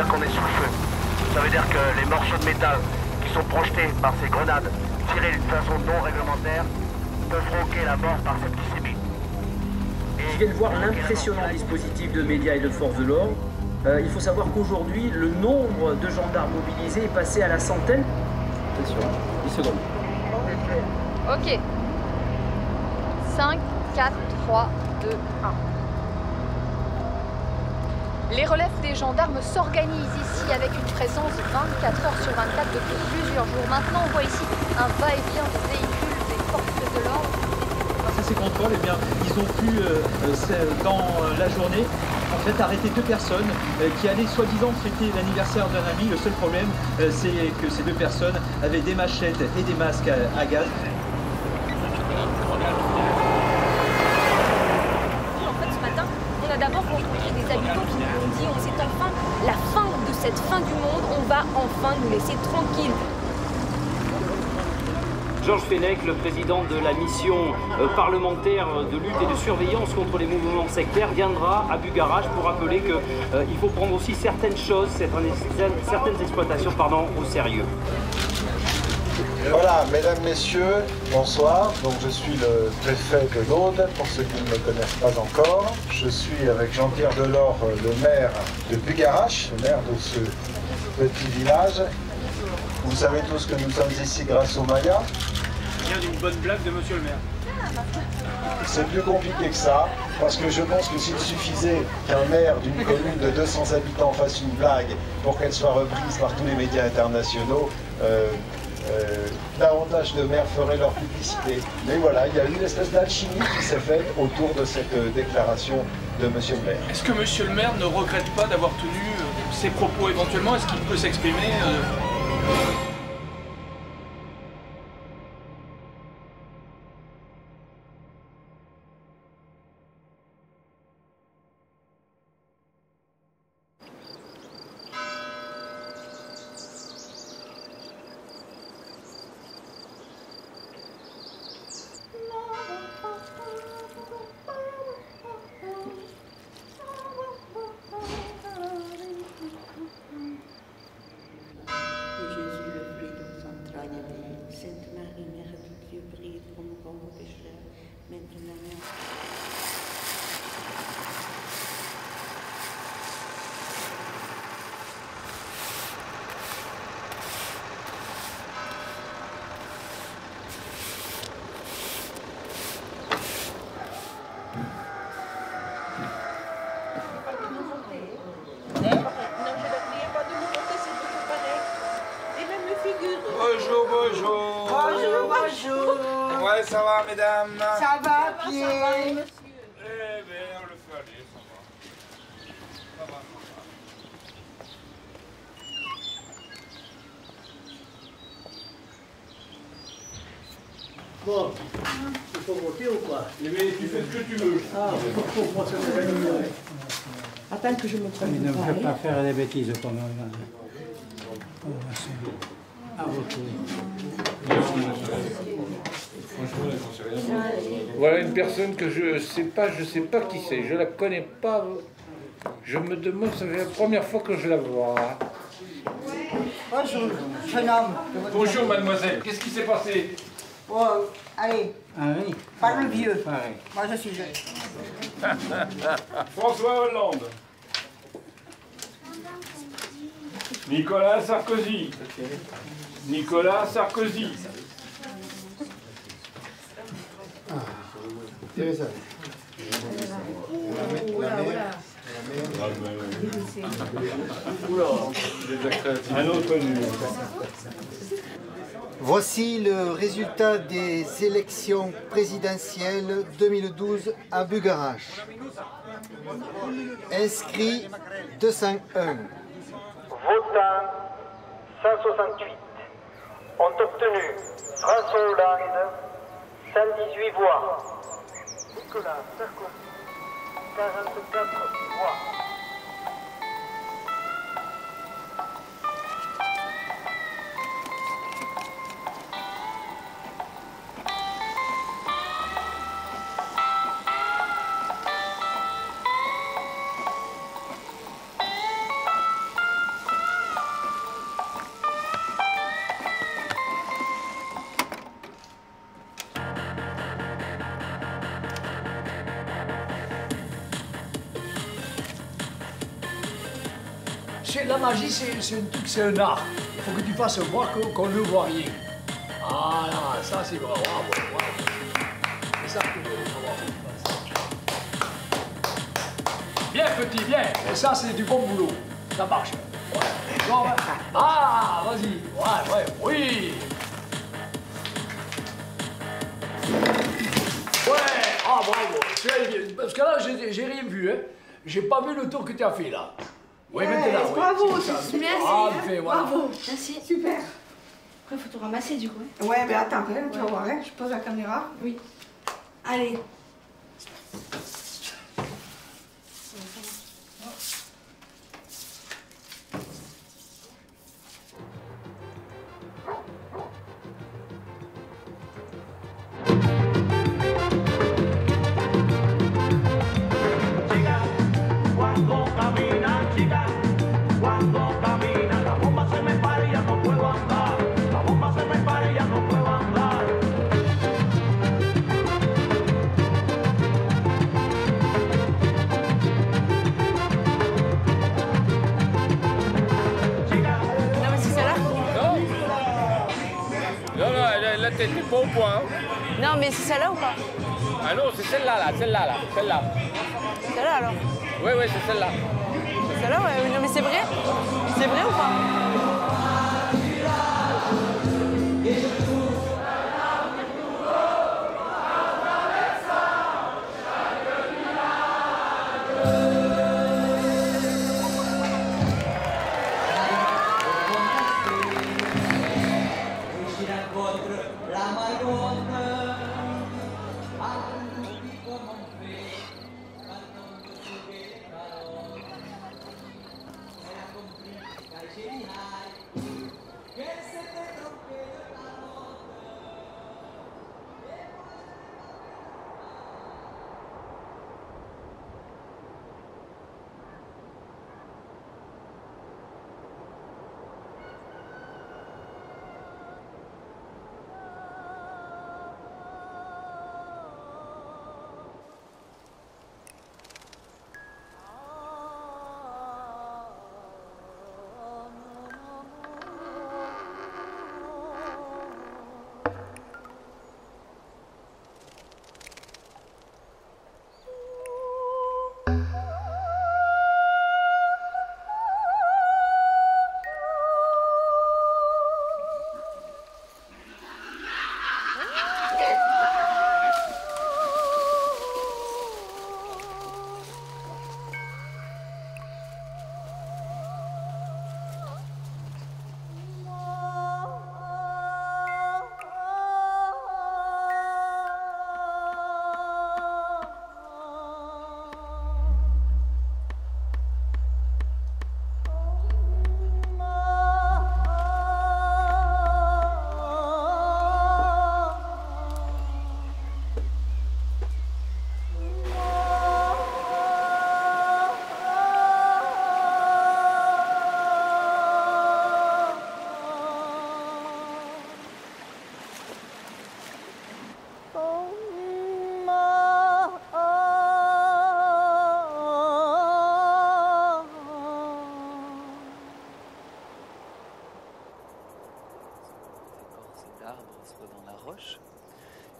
dire qu'on est sous le feu. Ça veut dire que les morceaux de métal qui sont projetés par ces grenades tirées d'une façon non réglementaire peuvent provoquer la mort par septicémie. Je viens de voir l'impressionnant dispositif de médias et de forces de l'ordre. Il faut savoir qu'aujourd'hui, le nombre de gendarmes mobilisés est passé à la centaine. Attention, 10 secondes. Ok. 5, 4, 3, 2, 1. Les relèves des gendarmes s'organisent ici avec une présence 24 heures sur 24 depuis plusieurs jours. Maintenant, on voit ici un va-et-vient de véhicules des forces de l'ordre. Grâce à ces contrôles, eh bien, ils ont pu, dans la journée, en fait, arrêter 2 personnes qui allaient soi-disant fêter l'anniversaire d'un ami. Le seul problème, c'est que ces 2 personnes avaient des machettes et des masques à gaz. En fait, ce matin, on a d'abord rencontré des habitants qui nous ont dit c'est enfin la fin de cette fin du monde, on va enfin nous laisser tranquilles. Georges Fenech, le président de la mission parlementaire de lutte et de surveillance contre les mouvements sectaires, viendra à Bugarach pour rappeler qu'il faut prendre aussi certaines choses, certaines exploitations au sérieux. Voilà, mesdames, messieurs, bonsoir. Donc je suis le préfet de l'Aude, pour ceux qui ne me connaissent pas encore. Je suis avec Jean-Pierre Delors, le maire de Bugarach, le maire de ce petit village. Vous savez tous que nous sommes ici grâce au Maya. Il vient d'une bonne blague de monsieur le maire. C'est plus compliqué que ça, parce que je pense que s'il suffisait qu'un maire d'une commune de 200 habitants fasse une blague pour qu'elle soit reprise par tous les médias internationaux, davantage de maires feraient leur publicité. Mais voilà, il y a eu une espèce d'alchimie qui s'est faite autour de cette déclaration de monsieur le maire. Est-ce que monsieur le maire ne regrette pas d'avoir tenu ses propos éventuellement? Est-ce qu'il peut s'exprimer Bonjour, bonjour. Bonjour, bonjour. Ouais, ça va, mesdames? Ça va, Pierre? Eh bien, on le fait aller, ça va. Ça va. Bon, il faut voter ou quoi? Mais tu fais ce que tu veux. Ah, pour moi, ça va mieux. Attends que je me trompe. Il ne me fait pas faire des bêtises comme à voter. Voilà une personne que je sais pas qui c'est, je la connais pas. Je me demande, ça fait la première fois que je la vois. Bonjour, jeune homme. Bonjour, mademoiselle, qu'est-ce qui s'est passé? Oh, allez, Henri? parle vieux. Pareil. Moi, je suis jeune. François Hollande. Nicolas Sarkozy. Nicolas Sarkozy. Teresa. Un autre numéro. Voici le résultat des élections présidentielles 2012 à Bugarach. Inscrit 201. Votants 168. Ont obtenu François Hollande 118 voix. Nicolas Sarkozy 44 voix. La magie, c'est un truc, c'est un art. Il faut que tu fasses voir qu'on ne voit rien. Voilà, ça c'est bon. Bravo, bravo. C'est ça que je veux savoir. Bien petit, bien. Et ça, c'est du bon boulot. Ça marche. Ouais. Bon, ben. Ah, vas-y. Ouais, oui. Ouais, ah bravo. Parce que là, j'ai rien vu, hein. J'ai pas vu le tour que tu as fait là. Oui, maintenant. Bravo, oui, merci. Ah, fait, voilà. Bravo, merci. Super. Après, il faut tout ramasser du coup. Ouais, mais attends, tu vas voir, hein. Je pose la caméra. Oui. Allez. T'es pas au point. Non, mais c'est celle-là ou pas? Ah non, c'est celle-là, celle-là. Celle-là alors? Oui, c'est celle-là. C'est celle-là, ouais. Non, mais c'est vrai? C'est vrai ou pas?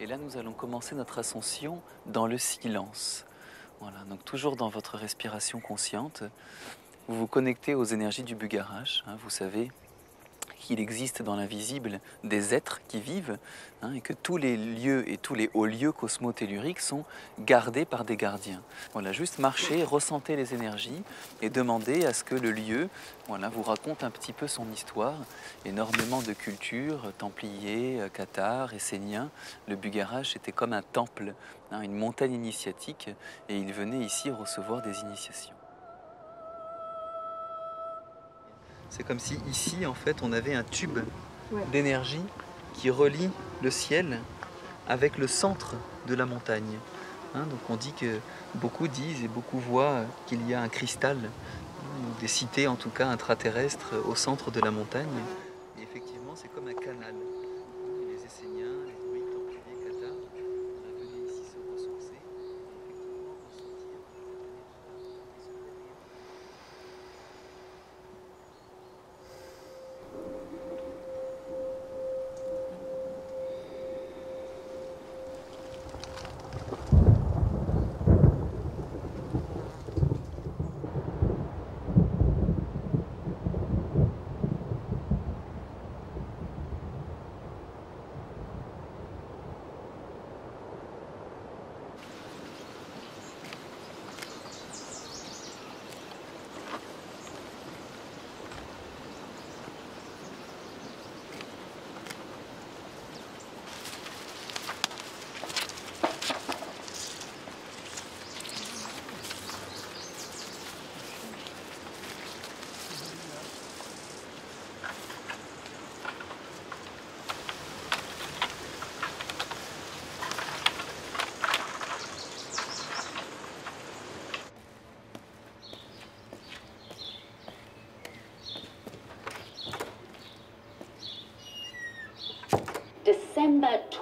Et là, nous allons commencer notre ascension dans le silence. Voilà, donc toujours dans votre respiration consciente, vous vous connectez aux énergies du Bugarash. Vous savez qu'il existe dans l'invisible des êtres qui vivent et que tous les lieux et tous les hauts lieux cosmotelluriques sont gardés par des gardiens. Voilà, juste marchez, ressentez les énergies et demandez à ce que le lieu vous raconte un petit peu son histoire. Énormément de cultures, templiers, cathares, esséniens. Le Bugarash était comme un temple, une montagne initiatique, et il venait ici recevoir des initiations. C'est comme si ici, en fait, on avait un tube d'énergie qui relie le ciel avec le centre de la montagne. Donc on dit que beaucoup disent et beaucoup voient qu'il y a un cristal, ou des cités en tout cas intraterrestres au centre de la montagne. Et effectivement, c'est comme un canal. Les Esséniens, les druides, templiers, cathares, venaient ici se ressourcer.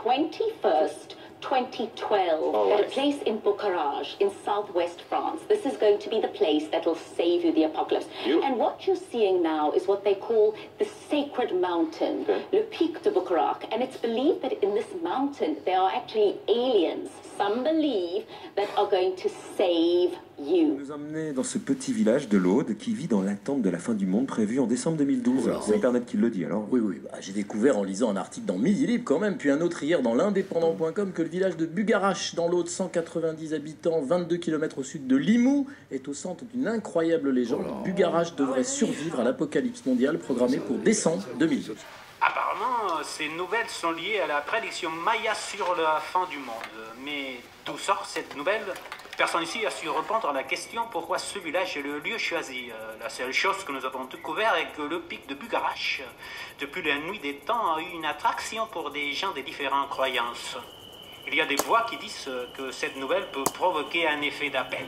21st, 2012, at a place in Bucharest, in southwest France. This is going to be the place that will save you the apocalypse. And what you're seeing now is what they call the Sacred Mountain, Le Pic de Bucharest. And it's believed that in this mountain there are actually aliens, some believe, that are going to save you. Nous emmenez dans ce petit village de l'Aude qui vit dans l'attente de la fin du monde prévue en décembre 2012. C'est Internet qui le dit alors. Oui, bah, j'ai découvert en lisant un article dans Midi Libre quand même, puis un autre hier dans l'Indépendant.com que le village de Bugarache dans l'Aude, 190 habitants, 22 km au sud de Limoux, est au centre d'une incroyable légende. Bugarache devrait survivre à l'apocalypse mondiale programmée pour décembre 2012. Apparemment, ces nouvelles sont liées à la prédiction Maya sur la fin du monde. Mais d'où sort cette nouvelle? Personne ici a su répondre à la question pourquoi ce village est le lieu choisi. La seule chose que nous avons découvert est que le pic de Bugarache, depuis la nuit des temps, a eu une attraction pour des gens de différentes croyances. Il y a des voix qui disent que cette nouvelle peut provoquer un effet d'appel.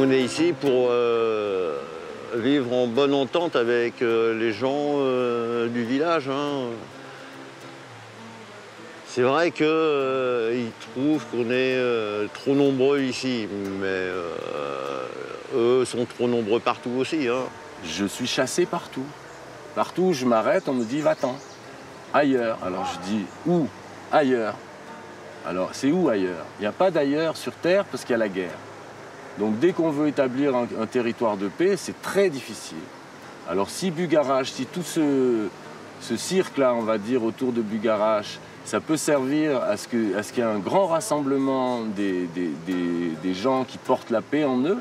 On est ici pour vivre en bonne entente avec les gens du village. Hein. C'est vrai qu'ils trouvent qu'on est trop nombreux ici, mais eux sont trop nombreux partout aussi. Hein. Je suis chassé partout. Partout où je m'arrête, on me dit va-t'en, ailleurs. Alors je dis où? Ailleurs. Alors c'est où ailleurs? Il n'y a pas d'ailleurs sur Terre parce qu'il y a la guerre. Donc dès qu'on veut établir un territoire de paix, c'est très difficile. Alors si Bugarache, si tout ce cirque-là, on va dire, autour de Bugarache, ça peut servir à ce qu'il y ait un grand rassemblement des gens qui portent la paix en eux,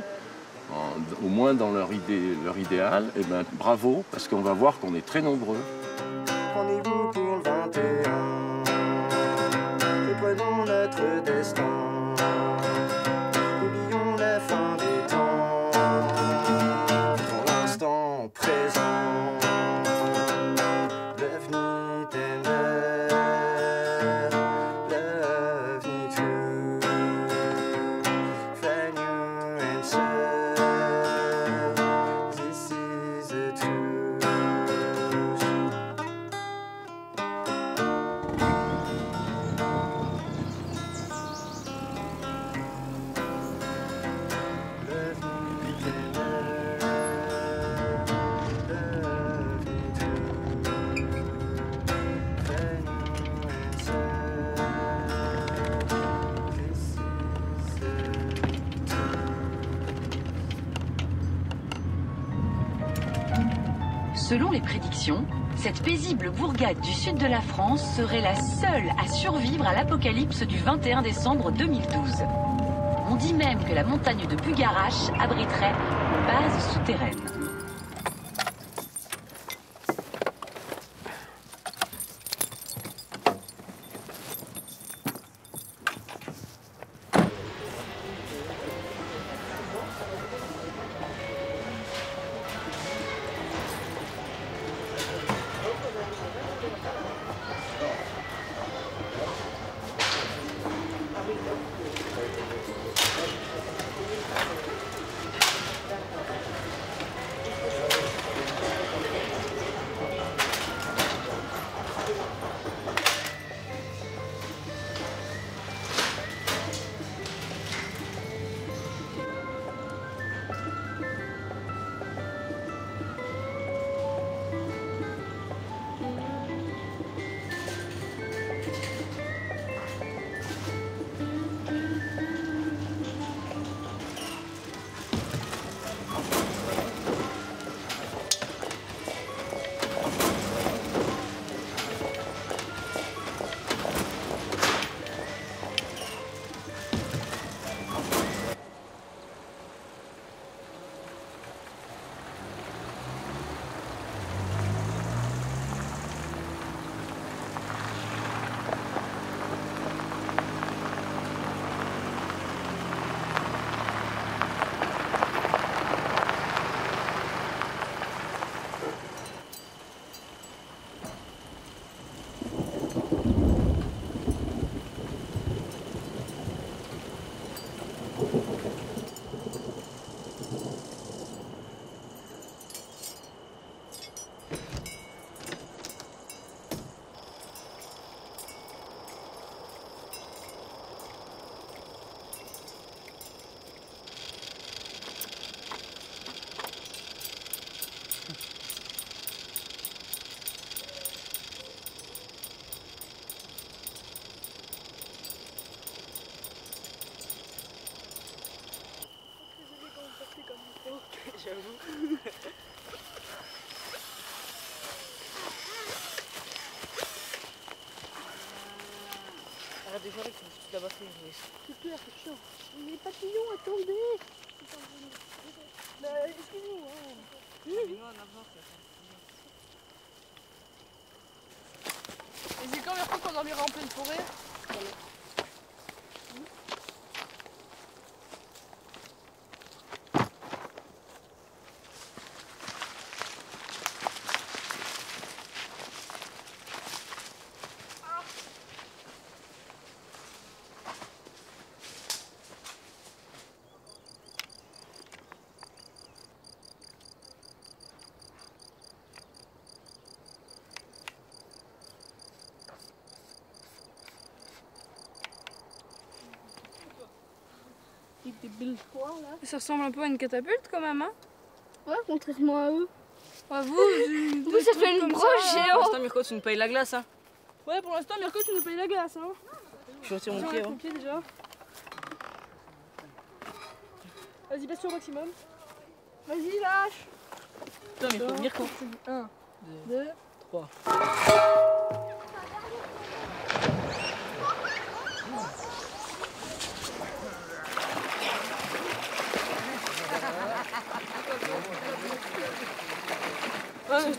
au moins dans leur idéal, et bien bravo, parce qu'on va voir qu'on est très nombreux. Rendez-vous pour le 21, reprenons notre destin. Selon les prédictions, cette paisible bourgade du sud de la France serait la seule à survivre à l'apocalypse du 21 décembre 2012. On dit même que la montagne de Bugarache abriterait une base souterraine. j'arrête, c'est la batterie. C'est clair, c'est chiant. Les papillons, attendez. Excusez-moi. Et c'est quand même fois qu'on dormira en pleine forêt. Des belles toits là. Ça ressemble un peu à une catapulte quand même, hein? Ouais, contrairement à eux. Ouais, vous ça fait une broche géante. Pour l'instant, Mirko, tu nous payes la glace, hein? Ouais, pour l'instant, Mirko, tu nous payes la glace, hein? Je retire mon pied, mon pied déjà. Vas-y, baisse au maximum. Vas-y, lâche. Putain, Mirko. 1, 2, 3.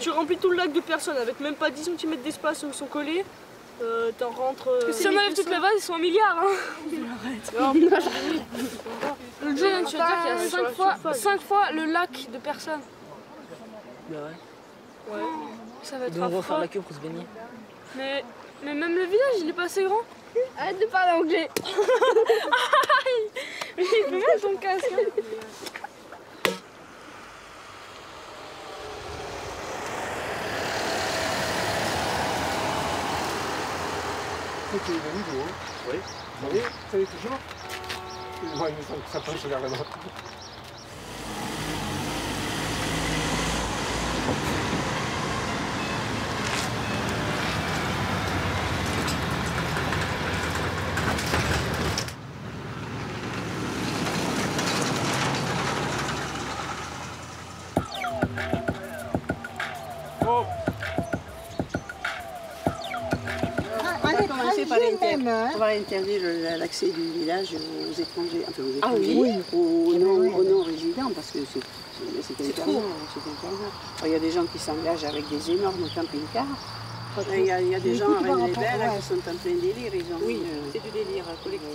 Tu remplis tout le lac de personnes avec même pas 10 cm d'espace où ils sont collés. T'en rentres. Si on enlève toute la vase, ils sont un milliard. Hein. Arrête. Le jeu, tu veux dire qu'il y a 5 fois le lac de personnes. Bah ouais. Ouais. Ça va être Donc on va faire affreux. la queue pour se baigner. Mais même le village, il est pas assez grand. Arrête de parler anglais. Mais il fait mal ton casque. Hein. C'était une vidéo. Oui. Vous voyez, vous savez toujours. Moi, il me semble que ça passe vers là-bas. On va interdire l'accès du village aux étrangers, enfin aux étrangers, aux non-résidents, parce que c'est interdit. Il y a des gens qui s'engagent avec des énormes camping-cars. Il y a des gens à Rennes-les-Belles qui sont en plein délire. Oui, c'est du délire collectif.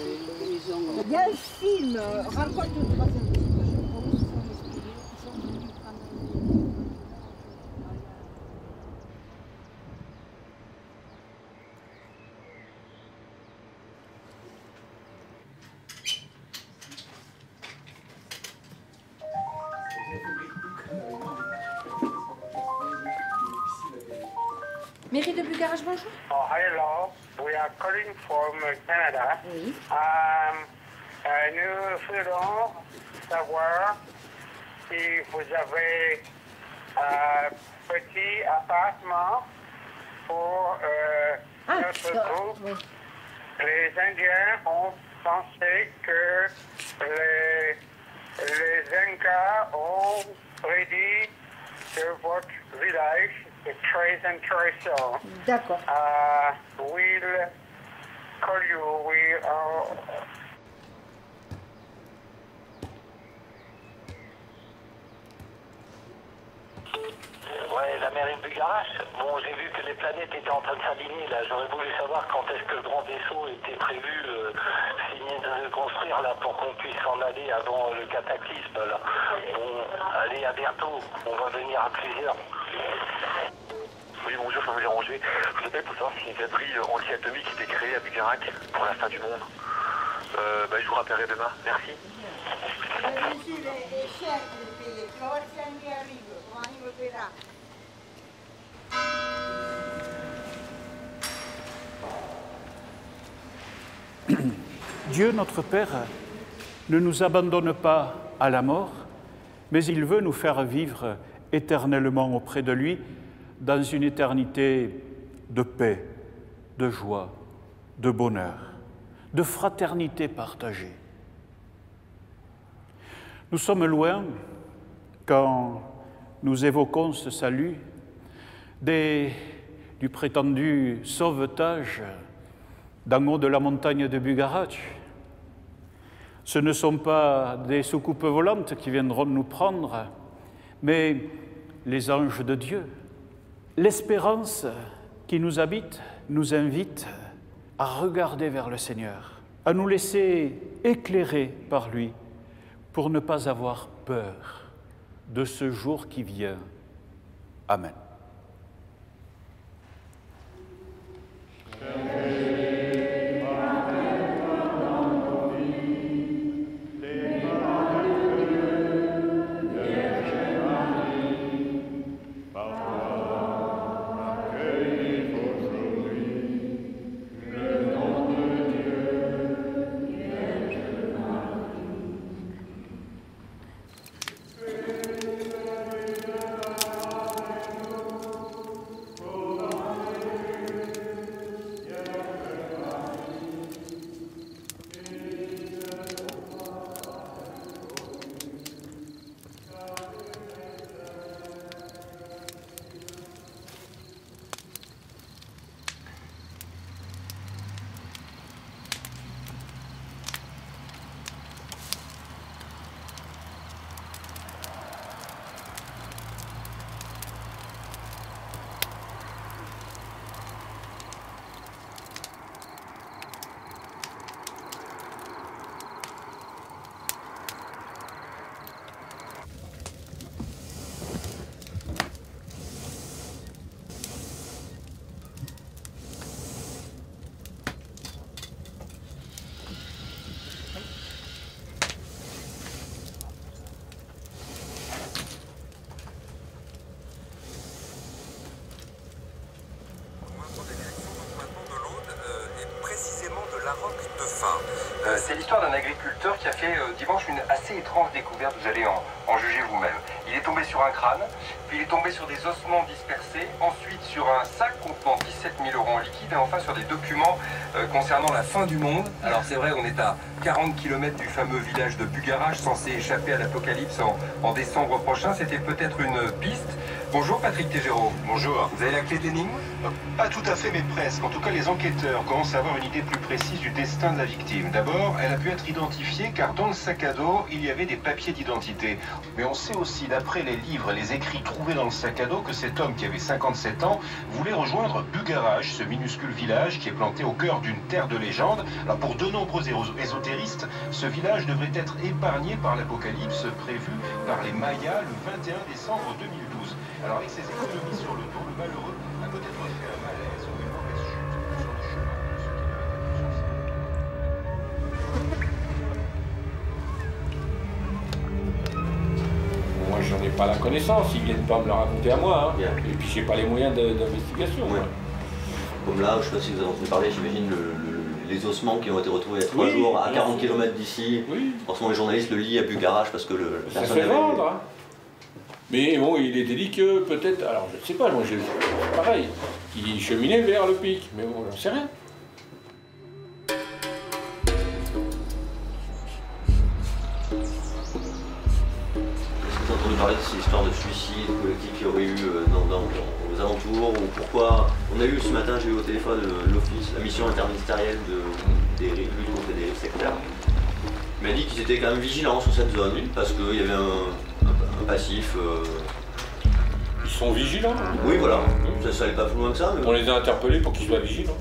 Il y a un film, Rencontre de troisième. Mairie de Bugarach, bonjour. Oh, hello. We are calling from Canada. Oui. Nous voulons savoir si vous avez un petit appartement pour notre groupe. Oui. Les Indiens ont pensé que les Incas ont prédit que votre village est très intéressant. D'accord. We'll call you. We are... Ouais, la mairie de Bugarach. Bon, j'ai vu que les planètes étaient en train de s'aligner là. J'aurais voulu savoir quand est-ce que le grand vaisseau était prévu signé de construire là pour qu'on puisse s'en aller avant le cataclysme là. Bon, allez, à bientôt. On va venir à plusieurs. Oui, bonjour, je vais vous déranger. Je vous appelle pour savoir si une batterie anti-atomique était créée à Bugarach pour la fin du monde. Je vous rappellerai demain. Merci. Dieu, notre Père, ne nous abandonne pas à la mort, mais il veut nous faire vivre éternellement auprès de lui dans une éternité de paix, de joie, de bonheur, de fraternité partagée. Nous sommes loin, quand nous évoquons ce salut, du prétendu sauvetage d'en haut de la montagne de Bugarach. Ce ne sont pas des soucoupes volantes qui viendront nous prendre, mais les anges de Dieu. L'espérance qui nous habite nous invite à regarder vers le Seigneur, à nous laisser éclairer par lui pour ne pas avoir peur de ce jour qui vient. Amen. C'est l'histoire d'un agriculteur qui a fait dimanche une assez étrange découverte, vous allez en juger vous-même. Il est tombé sur un crâne, puis il est tombé sur des ossements dispersés, ensuite sur un sac contenant 17 000 € en liquide, et enfin sur des documents concernant la fin du monde. Alors c'est vrai, on est à 40 km du fameux village de Bugarach, censé échapper à l'apocalypse en décembre prochain. C'était peut-être une piste. Bonjour Patrick Tégéraud. Bonjour. Vous avez la clé d'énigme? Pas tout à fait, mais presque. En tout cas, les enquêteurs commencent à avoir une idée plus précise du destin de la victime. D'abord, elle a pu être identifiée car dans le sac à dos, il y avait des papiers d'identité. Mais on sait aussi, d'après les livres et les écrits trouvés dans le sac à dos, que cet homme qui avait 57 ans voulait rejoindre Bugarach, ce minuscule village qui est planté au cœur d'une terre de légende. Alors pour de nombreux ésotéristes, ce village devrait être épargné par l'apocalypse prévu par les Mayas le 21 décembre 2012. Alors avec ses économies sur le dos, le malheureux a peut-être fait un malaise ou une mauvaise chute sur le chemin de ce qui Moi, j'en ai pas la connaissance, ils viennent pas me le raconter à moi. Hein. Et puis, j'ai pas les moyens d'investigation. Ouais. Comme là, je sais pas si vous avez entendu parler, j'imagine, les ossements qui ont été retrouvés il y a 3 jours à 40 km d'ici. Oui. Forcément, les journalistes le lient à Bugarach parce que ça se fait vendre. Hein. Mais bon, il était dit que peut-être, alors je ne sais pas, moi c'est pareil, qu'il cheminait vers le pic, mais bon, j'en sais rien. Est-ce que vous avez entendu parler de ces histoires de suicide collectif qu'il y aurait eu aux alentours, ou pourquoi on a eu ce matin, j'ai eu au téléphone l'office, la mission interministérielle des luttes contre les dérives sectaires. Il m'a dit qu'ils étaient quand même vigilants sur cette zone, parce qu'il y avait un passif. Ils sont vigilants. Oui, voilà. Ça allait pas plus loin que ça. Mais... On les a interpellés pour qu'ils soient vigilants.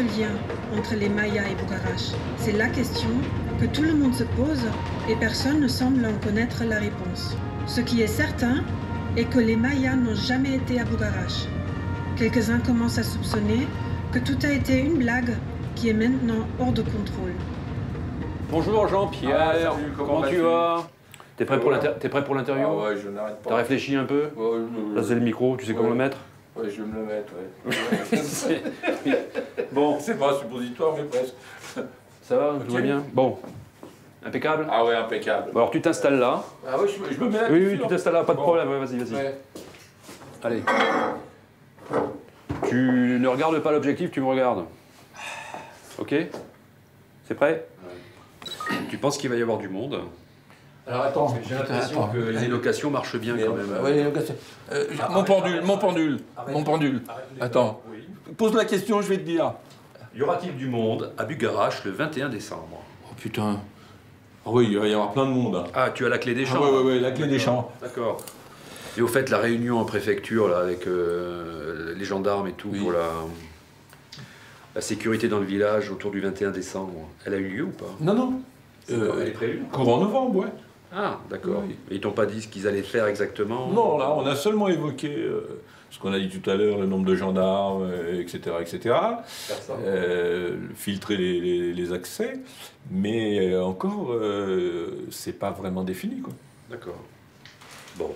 ce lien entre les Mayas et Bugarache? C'est la question que tout le monde se pose et personne ne semble en connaître la réponse. Ce qui est certain est que les Mayas n'ont jamais été à Bugarache. Quelques-uns commencent à soupçonner que tout a été une blague qui est maintenant hors de contrôle. Bonjour Jean-Pierre, comment tu vas? T'es prêt pour l'interview? Ah ouais, je n'arrête pas. T'as réfléchi un peu? Ouais, là c'est le micro, tu sais comment le mettre? Ouais, je vais me le mettre, ouais. Bon. C'est pas un suppositoire, mais presque. Ça va, tout va bien? Bon. Impeccable? Ah ouais, impeccable. Bon, alors tu t'installes là. Ah ouais, je me mets là. Oui, tu t'installes là, pas de problème, vas-y, vas-y. Ouais. Allez. Tu ne regardes pas l'objectif, tu me regardes. Ok? C'est prêt? Ouais. Tu penses qu'il va y avoir du monde? Alors attends, j'ai l'impression que les locations marchent bien quand même. Oui, les locations. Mon pendule. Attends. Oui. Pose la question, je vais te dire. Y aura-t-il du monde à Bugarache le 21 décembre? Oh putain. Ah oui, il va y avoir plein de monde. Ah, tu as la clé des chambres? Oui, la clé des chambres. D'accord. Et au fait, la réunion en préfecture là, avec les gendarmes et tout pour la sécurité dans le village autour du 21 décembre, elle a eu lieu ou pas? Non. Elle est prévue? Courant novembre, ouais. Ah, d'accord. Oui. Et ils t'ont pas dit ce qu'ils allaient faire exactement? Non, là, on a seulement évoqué ce qu'on a dit tout à l'heure, le nombre de gendarmes, etc. Filtrer les accès, mais encore, c'est pas vraiment défini, quoi. D'accord. Bon.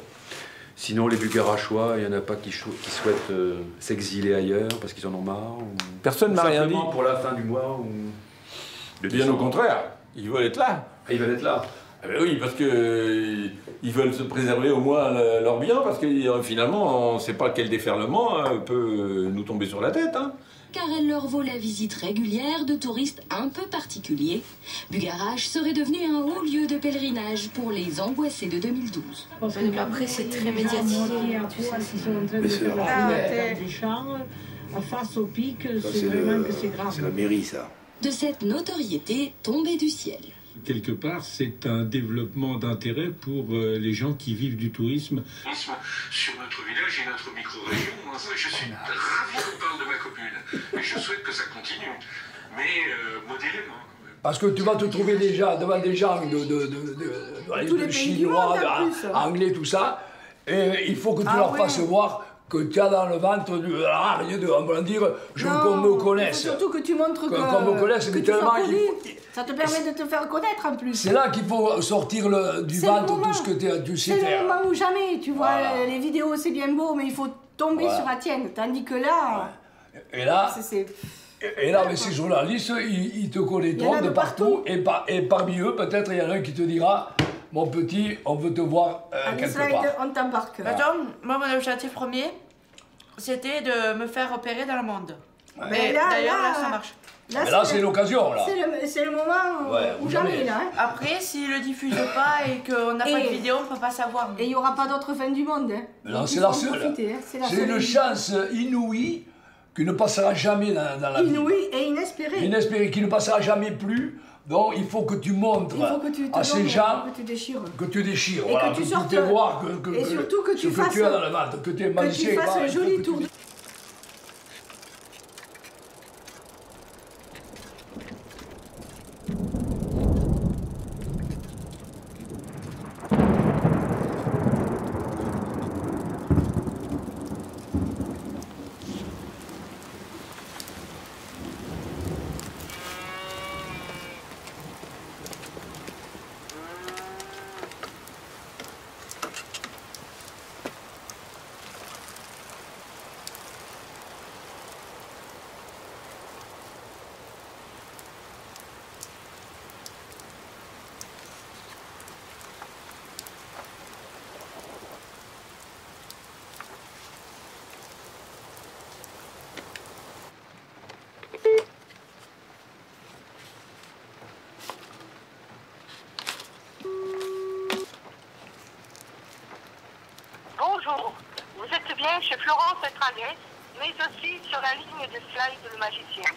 Sinon, les Bugarachois, il n'y en a pas qui souhaitent s'exiler ailleurs parce qu'ils en ont marre? Ou... Personne m'a rien dit. Pour la fin du mois ou... Bien au contraire, ils veulent être là. Ah, ils veulent être là? Ah ben oui, parce que ils veulent se préserver au moins leurs biens, parce que finalement, on ne sait pas quel déferlement peut nous tomber sur la tête. Hein. Car elle leur vaut la visite régulière de touristes un peu particuliers. Bugarache serait devenu un haut lieu de pèlerinage pour les angoissés de 2012. Après, c'est très médiatisé. Tu sais, des champs, face au pic, c'est vraiment que c'est grave. C'est la mairie, ça. De cette notoriété tombée du ciel. Quelque part, c'est un développement d'intérêt pour les gens qui vivent du tourisme. Sur notre village et notre micro-région, je suis ravi qu'on parle de ma commune. Et je souhaite que ça continue, mais modérément. Parce que tu vas te trouver déjà devant des gens de chinois, anglais, tout ça, et il faut que tu leur fasses voir que tu as dans le ventre rien de, on va dire, je veux qu'on me connaisse. Il faut surtout que tu montres qu'on me connaisse, mais tellement ça te permet de te faire connaître en plus. C'est là qu'il faut sortir du ventre tout ce que tu sais faire. C'est le moment ou jamais, tu vois, les vidéos c'est bien beau, mais il faut tomber sur la tienne, tandis que là... Et là, mais ces journalistes, ils te connaissent de partout, et parmi eux, peut-être il y en a un qui te dira, mon petit, on veut te voir quelque part. On t'embarque. Attends, moi mon objectif premier, c'était de me faire opérer dans le monde. Ouais. Mais d'ailleurs là ça marche. Là c'est l'occasion là. C'est le moment ou jamais là. Hein. Après, s'ils le diffusent pas et qu'on n'a pas de vidéo, on peut pas savoir. Et il n'y aura pas d'autre fin du monde. Hein. Non, c'est la seule. C'est une chance inouïe qui ne passera jamais dans la vie. Inouïe et inespérée. Inespérée, qui ne passera jamais plus. Donc il faut que tu montres à ces gens que tu déchires. Que tu déchires, et voilà, que tu sortes, voir et surtout que tu fasses, que tu as dans le ventre, que tu es magicien. Que tu fasses un joli tour. Bonjour, vous êtes bien chez Florence Traguet, mais aussi sur la ligne de slide Le Magicien.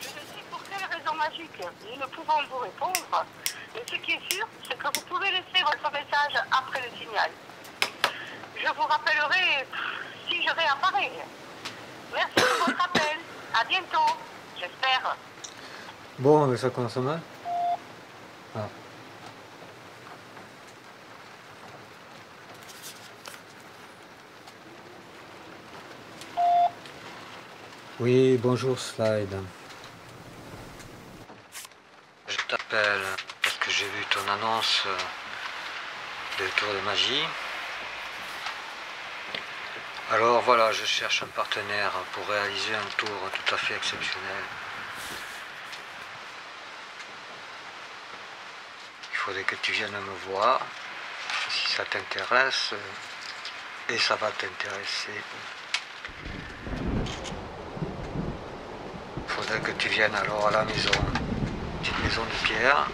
Je ne sais pour quelle raison magique nous ne pouvons vous répondre, mais ce qui est sûr, c'est que vous pouvez laisser votre message après le signal. Je vous rappellerai si je réapparais. Merci pour votre appel. À bientôt. j'espère. Bon, mais ça commence mal. Ah. Oui, bonjour Slide. Je t'appelle parce que j'ai vu ton annonce de tour de magie. Alors voilà, je cherche un partenaire pour réaliser un tour tout à fait exceptionnel. Il faudrait que tu viennes me voir, si ça t'intéresse, et ça va t'intéresser. Il faudrait que tu viennes alors à la maison, petite maison de pierre,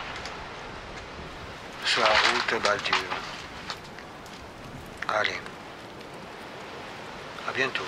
sur la route Baldur. Allez, à bientôt.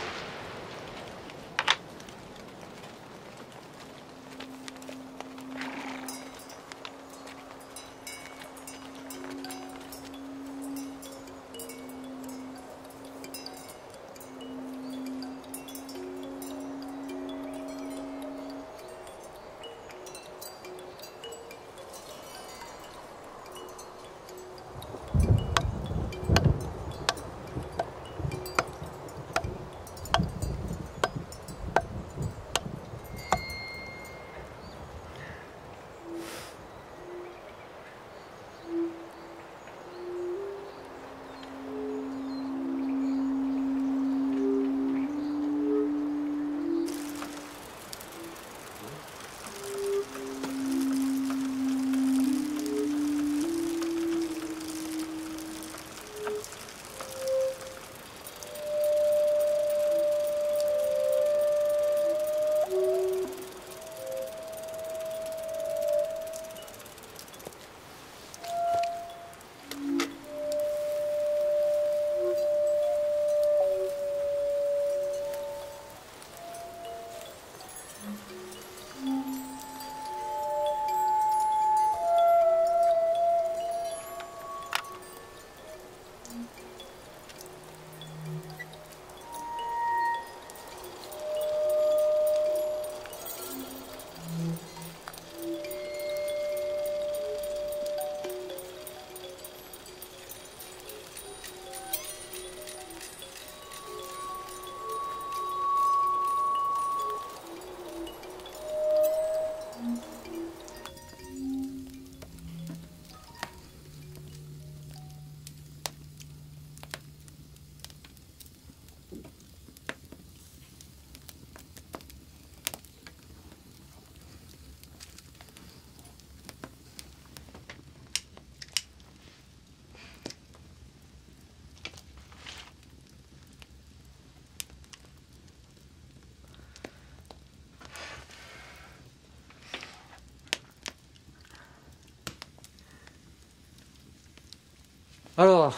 Alors,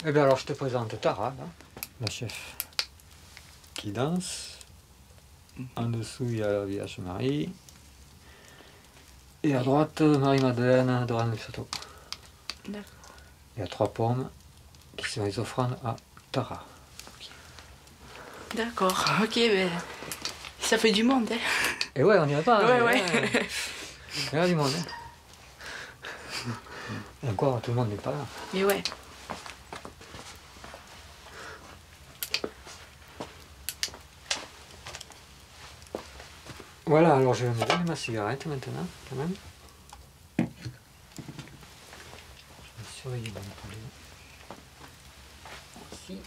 alors je te présente Tara, là, la chef qui danse. En dessous, il y a la Vierge Marie. Et à droite, Marie-Madeleine de Rennes-le-Château. D'accord. Il y a 3 pommes qui sont les offrandes à Tara. D'accord, ok, mais ça fait du monde, hein. Et ouais, on dirait pas. Ouais. Il y a du monde, hein. Et encore, tout le monde n'est pas là. Mais ouais. Voilà, alors je vais me donner ma cigarette maintenant, quand même. Je vais surveiller mon poulet. Ici.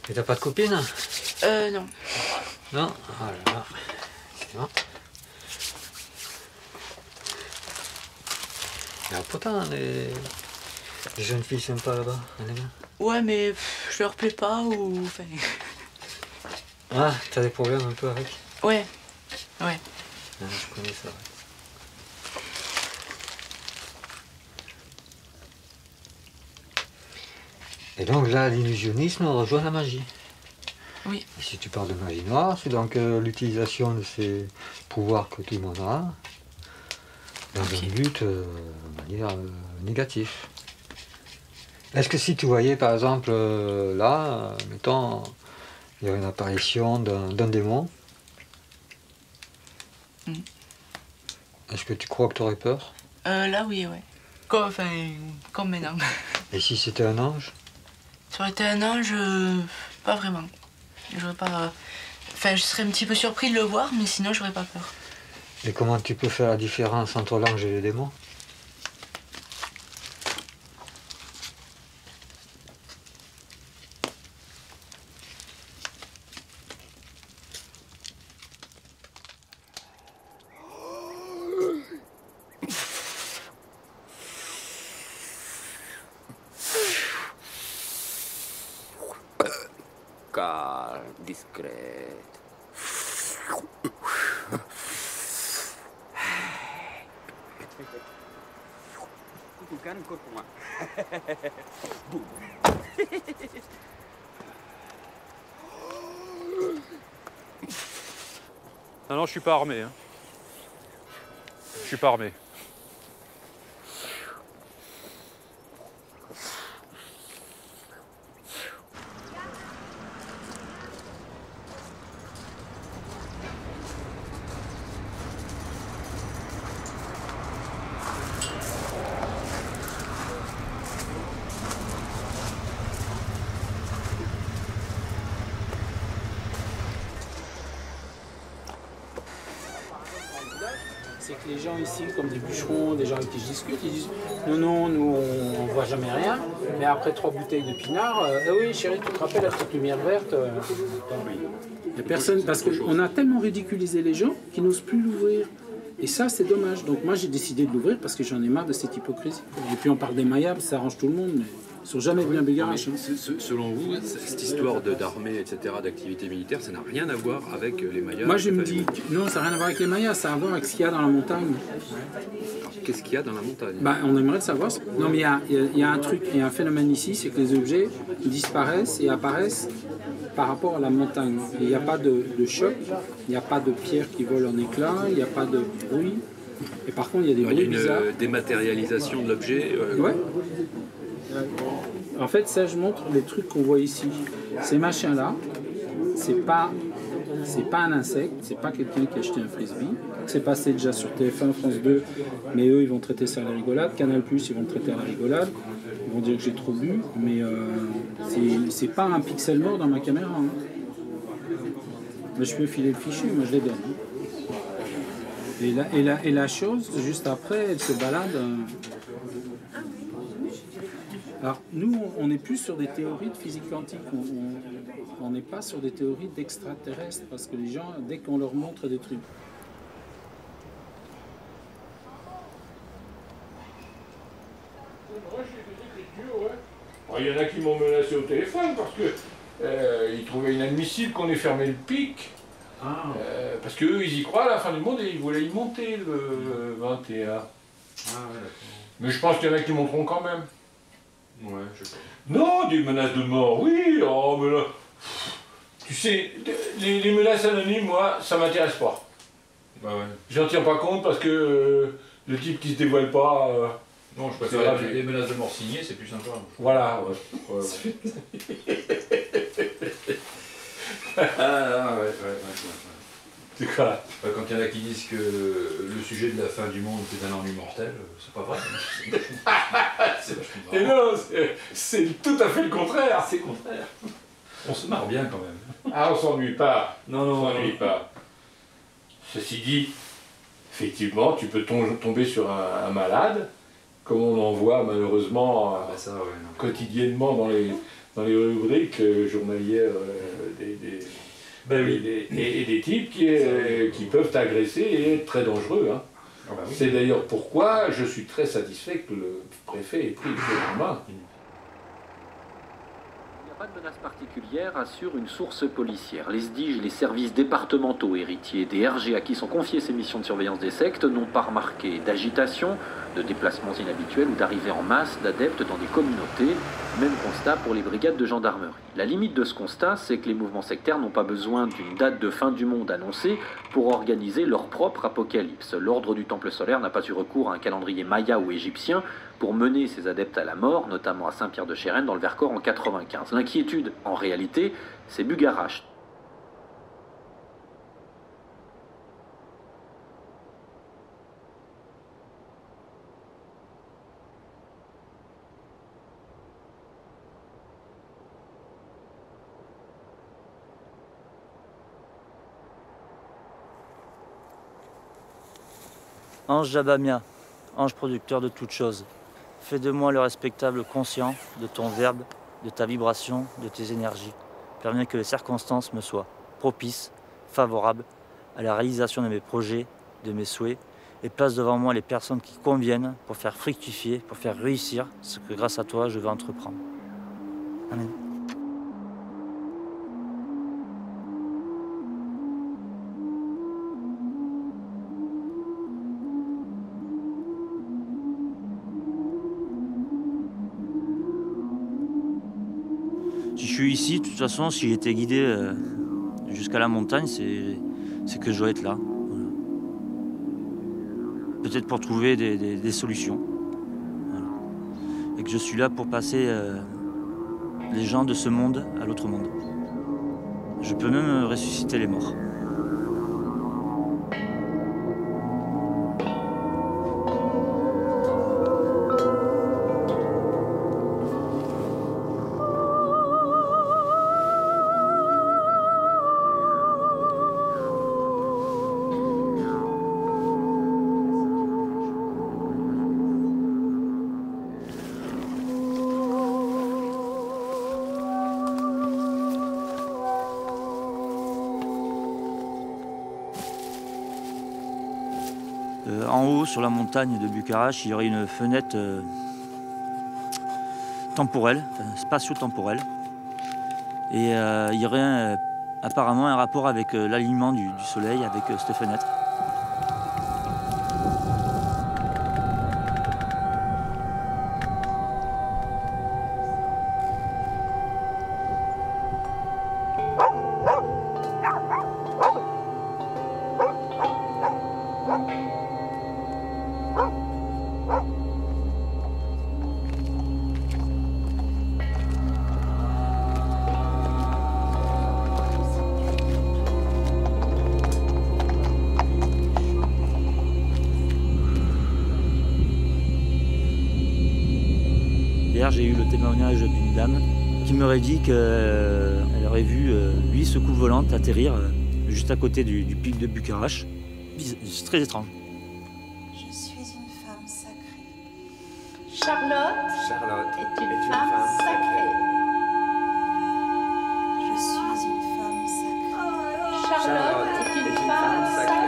Et t'as pas de copine? Non. Non? Oh là là. C'est bon. Mais pourtant, les jeunes filles sympas là-bas, elle est bien. Ouais, mais je leur plais pas ou... Enfin... Ah, t'as des problèmes un peu avec? Ouais. Ah, je connais ça. Et donc là, l'illusionnisme rejoint la magie. Oui. Et si tu parles de magie noire, c'est donc l'utilisation de ces pouvoirs que tout le monde a dans un but, on va dire, négatif. Est-ce que si tu voyais, par exemple, là, mettons, il y a une apparition d'un démon, est-ce que tu crois que tu aurais peur? Là, oui, ouais. Comme maintenant. Et si c'était un ange? Ça aurait été un ange, pas vraiment. J'aurais pas... Enfin, je serais un petit peu surpris de le voir, mais sinon, j'aurais pas peur. Et comment tu peux faire la différence entre l'ange et le démon? Discret. Bukan kau rumah. Non, je suis pas armé. Hein. Je suis pas armé. C'est que les gens ici, comme des bûcherons, des gens avec qui je discute, ils disent non, nous on voit jamais rien, mais après 3 bouteilles de pinard, oui chérie, tu te rappelles la petite lumière verte Il y a personne, parce qu'on a tellement ridiculisé les gens qu'ils n'osent plus l'ouvrir. Et ça, c'est dommage. Donc moi, j'ai décidé de l'ouvrir parce que j'en ai marre de cette hypocrisie. Et puis on parle des Mayas, ça arrange tout le monde, mais ils sont jamais bien Bégarache. Selon vous, cette histoire d'armée, etc., d'activité militaire, ça n'a rien à voir avec les Mayas? Moi, je me dis, non, ça n'a rien à voir avec les Mayas, ça a à voir avec ce qu'il y a dans la montagne. Qu'est-ce qu'il y a dans la montagne? On aimerait le savoir. Non, mais il y a un truc, il y a un phénomène ici, c'est que les objets disparaissent et apparaissent par rapport à la montagne. Il n'y a pas de choc, il n'y a pas de pierres qui volent en éclats, il n'y a pas de bruit. Et par contre, il y a des bruits bizarres. Il y a une dématérialisation de l'objet. Ouais. En fait, ça, je montre les trucs qu'on voit ici. Ces machins-là, c'est pas un insecte, c'est pas quelqu'un qui a acheté un frisbee. C'est passé déjà sur TF1, France 2, mais eux, ils vont traiter ça à la rigolade. Canal+, ils vont le traiter à la rigolade. Ils vont dire que j'ai trop bu, mais c'est pas un pixel mort dans ma caméra. Hein. Mais je peux filer le fichier, moi je les donne. Et la chose, juste après, elle se balade. Alors, nous, on n'est plus sur des théories de physique quantique. On n'est pas sur des théories d'extraterrestres, parce que les gens, dès qu'on leur montre des trucs. Il y en a qui m'ont menacé au téléphone parce que ils trouvaient inadmissible qu'on ait fermé le pic. Parce qu'eux, ils y croient à la fin du monde et ils voulaient y monter le 21. Mais je pense qu'il y en a qui monteront quand même. Ouais, je sais pas. Non, des menaces de mort, oui. Oh, mais là, tu sais, les menaces anonymes, moi, ça m'intéresse pas. Bah ouais. J'en tiens pas compte parce que le type qui se dévoile pas. Non, je préfère les menaces de mort signées, c'est plus sympa. Voilà, ouais. ouais. C'est quoi? Quand il y en a qui disent que le sujet de la fin du monde c'est un ennui mortel, c'est pas vrai. Et non, c'est tout à fait le contraire. C'est le contraire. On se marre bien quand même. Ah, on s'ennuie pas. Non, on s'ennuie pas. Ceci dit, effectivement, tu peux tomber sur un malade, comme on en voit malheureusement quotidiennement dans les rubriques journalières et des types qui peuvent agresser et être très dangereux. Hein. C'est d'ailleurs pourquoi je suis très satisfait que le préfet ait pris le choses en main. Il n'y a pas de menace particulière, assure une source policière. Les SDIG, les services départementaux héritiers des RG à qui sont confiées ces missions de surveillance des sectes, n'ont pas remarqué d'agitation, de déplacements inhabituels ou d'arrivées en masse d'adeptes dans des communautés. Même constat pour les brigades de gendarmerie. La limite de ce constat, c'est que les mouvements sectaires n'ont pas besoin d'une date de fin du monde annoncée pour organiser leur propre apocalypse. L'ordre du Temple solaire n'a pas eu recours à un calendrier maya ou égyptien pour mener ses adeptes à la mort, notamment à Saint-Pierre-de-Chérennes dans le Vercors en 95. L'inquiétude, en réalité, c'est Bugarache. Ange Jabamia, ange producteur de toutes choses, fais de moi le respectable conscient de ton verbe, de ta vibration, de tes énergies. Permets que les circonstances me soient propices, favorables à la réalisation de mes projets, de mes souhaits, et place devant moi les personnes qui conviennent pour faire fructifier, pour faire réussir ce que grâce à toi je vais entreprendre. Amen. Si je suis ici, de toute façon, si j'ai été guidé jusqu'à la montagne, c'est que je dois être là. Voilà. Peut-être pour trouver des solutions. Voilà. Et que je suis là pour passer les gens de ce monde à l'autre monde. Je peux même ressusciter les morts. En haut, sur la montagne de Bugarache, il y aurait une fenêtre temporelle, spatio-temporelle. Et il y aurait apparemment un rapport avec l'alignement du soleil, avec cette fenêtre. Hier, j'ai eu le témoignage d'une dame qui m'aurait dit qu'elle aurait vu 8 secousses volantes atterrir juste à côté du pic de Bugarache. C'est très étrange. Je suis une femme sacrée. Charlotte est une femme sacrée. Je suis une femme sacrée. Charlotte est une femme sacrée.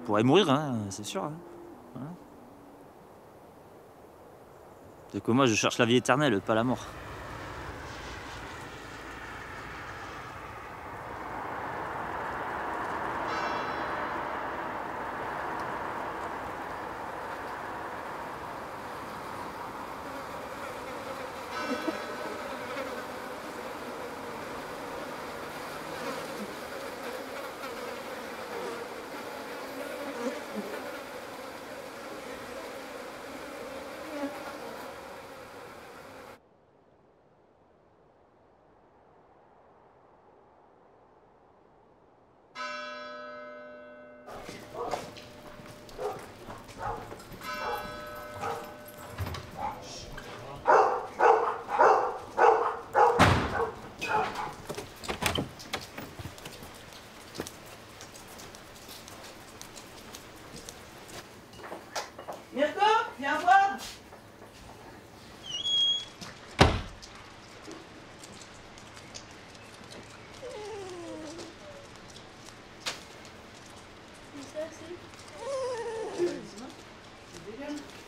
Je pourrais mourir, hein, c'est sûr. Hein. Voilà. C'est que moi, je cherche la vie éternelle, pas la mort.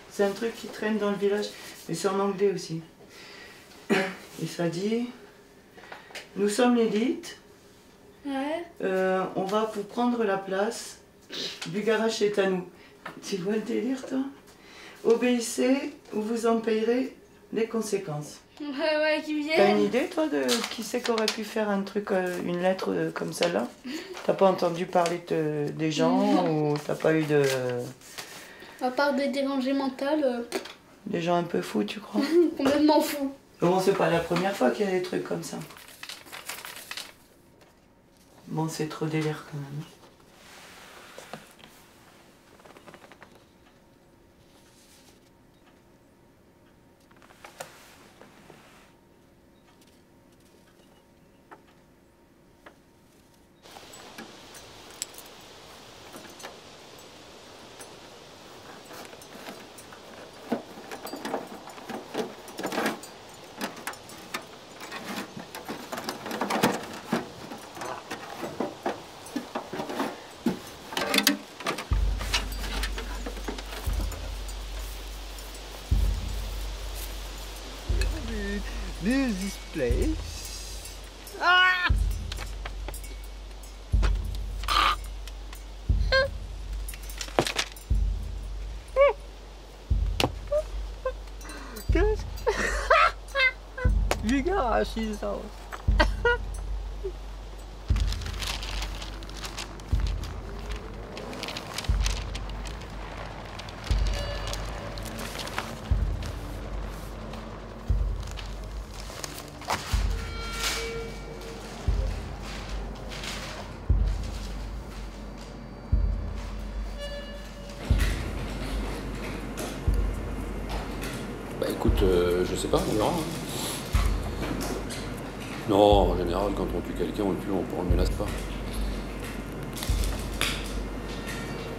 C'est un truc qui traîne dans le village, mais c'est en anglais aussi. Et ça dit, nous sommes l'élite, on va vous prendre la place, Bucharest est à nous. Tu vois le délire, toi? Obéissez ou vous en payerez les conséquences. Ouais, qui viennent. T'as une idée, toi, de qui c'est qu'aurait pu faire un truc, une lettre comme celle-là? T'as pas entendu parler des gens ou t'as pas eu de... À part des dérangés mentales. Des gens un peu fous, tu crois? Complètement fous. Bon, c'est pas la première fois qu'il y a des trucs comme ça. Bon, c'est trop délire quand même. This place. Ah! Qu'est-ce que... Bucharest is house. Écoute, je sais pas, on verra. Non, en général, quand on tue quelqu'un, on le tue, on le menace pas.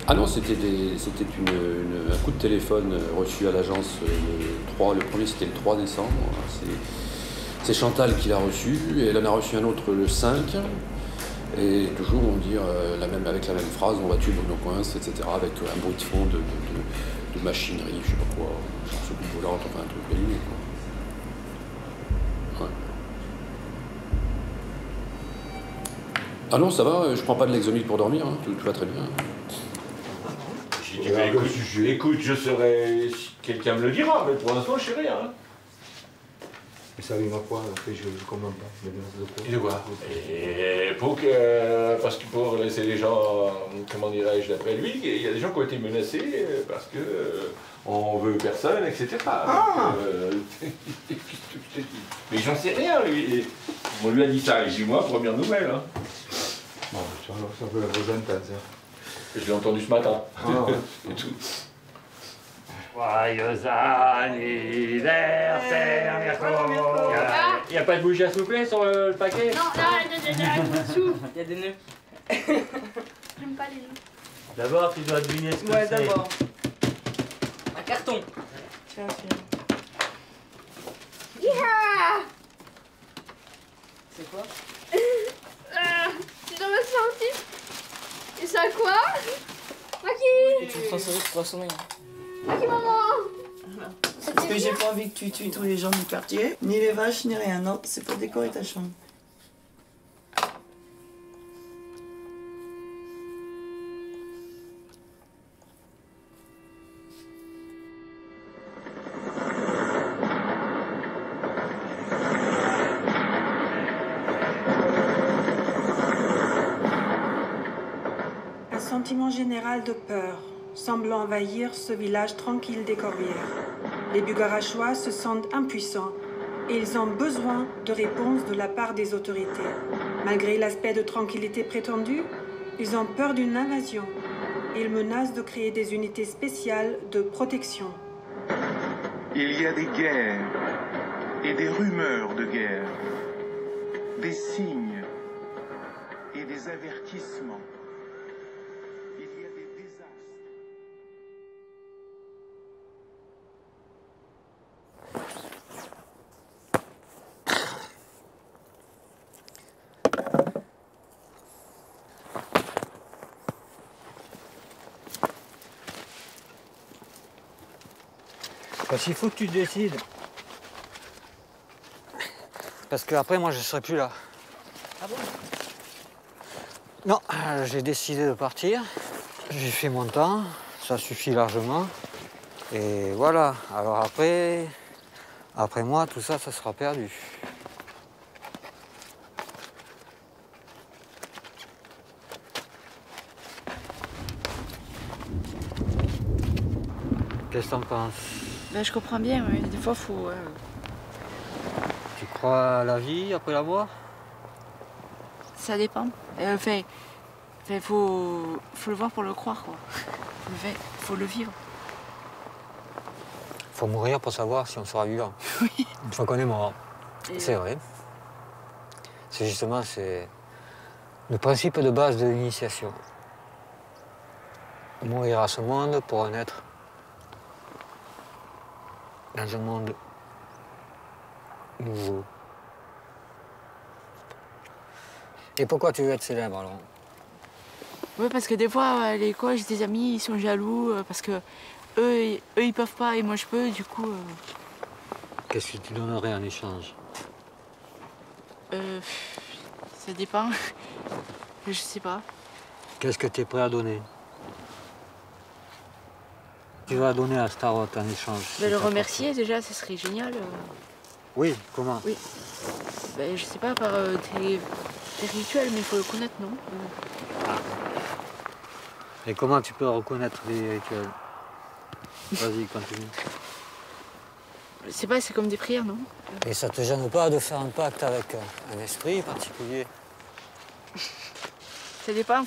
Ah non, c'était un coup de téléphone reçu à l'agence le 3, le premier c'était le 3 décembre. C'est Chantal qui l'a reçu, et elle en a reçu un autre le 5. Et toujours on dit avec la même phrase, on va tuer nos coins, etc. Avec un bruit de fond de machinerie, je sais pas quoi, genre sur du volant, enfin un truc allumé quoi. Ouais. Ah non, ça va, je prends pas de Lexomil pour dormir, hein, tout va très bien. J'ai dit, bah, écoute, je serai. Si quelqu'un me le dira, mais pour l'instant, je sais rien. Hein. Mais ça arrive à quoi? Après, je comprends pas. De quoi? Parce que pour laisser les gens, comment dirais-je, d'après lui, il y a des gens qui ont été menacés parce que on veut personne, etc. Ah. Mais j'en sais rien, lui. On lui a dit ça, et j'ai dit, moi, première nouvelle. Hein. Bon, ça peut être intense. Je l'ai entendu ce matin. Ah, ouais. Et tout. Joyeux anniversaire, Mirko. Il n'y a pas de bougie à souffler sur le paquet? Non, là, dessous. Il y a des nœuds. J'aime pas les nœuds. D'abord, tu dois deviner ce que Ouais, c'est. d'abord. Un carton. Tiens. Yeah. C'est quoi? Tu dois me sortir. Et ça quoi? Maki. Tu me transfères ce poissonnet. Maki, maman. Parce que j'ai pas envie que tu tues tous les gens du quartier, ni les vaches, ni rien. Non, c'est pour décorer ta chambre. Un sentiment général de peur semble envahir ce village tranquille des Corbières. Les Bucarachois se sentent impuissants et ils ont besoin de réponses de la part des autorités. Malgré l'aspect de tranquillité prétendu, ils ont peur d'une invasion. Ils menacent de créer des unités spéciales de protection. Il y a des guerres et des rumeurs de guerre, des signes et des avertissements. Il y a des désastres. Parce qu'il faut que tu décides. Parce qu'après, moi, je ne serai plus là. Ah bon? Non, j'ai décidé de partir. J'ai fait mon temps, ça suffit largement. Et voilà, alors après moi, tout ça, ça sera perdu. Qu'est-ce que t'en penses? Ben, je comprends bien, mais des fois, faut... Tu crois à la vie après la mort? Ça dépend. Enfin, faut le voir pour le croire, quoi. Faut le vivre. Faut mourir pour savoir si on sera vivant. Oui. Une fois qu'on est mort. Et c'est vrai. C'est justement le principe de base de l'initiation. Mourir à ce monde pour naître dans un monde nouveau. Et pourquoi tu veux être célèbre alors? Oui, parce que des fois, à l'école, j'ai des amis, ils sont jaloux parce que eux, ils peuvent pas et moi je peux, du coup... Qu'est-ce que tu donnerais en échange? Ça dépend. Je sais pas. Qu'est-ce que tu es prêt à donner? Tu vas donner à Starot en échange? Le remercier déjà, ce serait génial. Oui, comment? Oui. Ben, je sais pas, par des rituels, mais il faut le connaître, non? Et comment tu peux reconnaître les rituels? Vas-y, continue. Je sais pas, c'est comme des prières, non? Et ça te gêne pas de faire un pacte avec un esprit particulier? Ça dépend,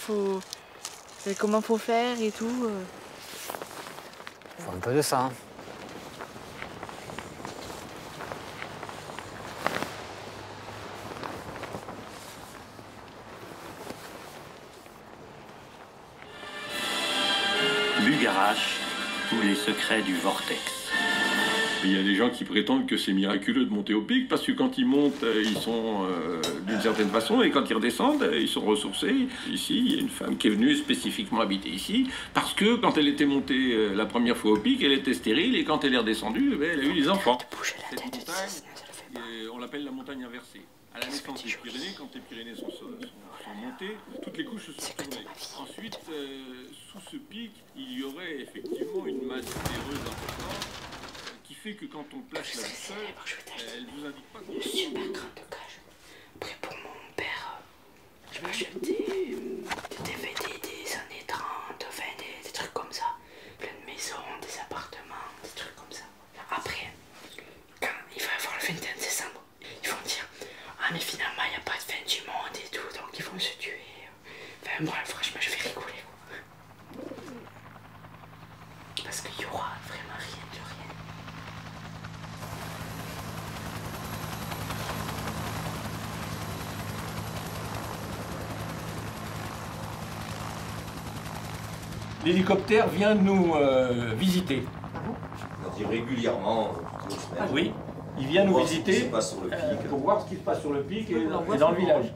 comment faut faire et tout. Faut un peu de sang. Bugarache ou les secrets du vortex. Il y a des gens qui prétendent que c'est miraculeux de monter au pic parce que quand ils montent, ils sont d'une certaine façon et quand ils redescendent, ils sont ressourcés. Ici, il y a une femme qui est venue spécifiquement habiter ici parce que quand elle était montée la première fois au pic, elle était stérile et quand elle est redescendue, elle a eu des enfants. Cette montagne, on l'appelle la montagne inversée. À la naissance des Pyrénées, quand les Pyrénées sont montées, toutes les couches se sont tournées. Ensuite, sous ce pic, il y aurait effectivement une masse terreuse importante qui fait que quand on place la boussole, elle vous indique pas comment... Super grande cage. Après, pour mon père, je m'achète des DVD des années 30, 20, des trucs comme ça. Plein de maisons, des appartements, des trucs comme ça. Après, quand il va y avoir le 21 décembre, ils vont dire ah mais finalement il n'y a pas de fin du monde et tout, donc ils vont se tuer. Enfin bref, franchement je vais rigoler quoi. Parce qu'il y aura vraiment rien de rien. L'hélicoptère vient nous visiter. On dit régulièrement. Oui. Il vient nous visiter pour voir ce qui se passe sur le pic et dans le village.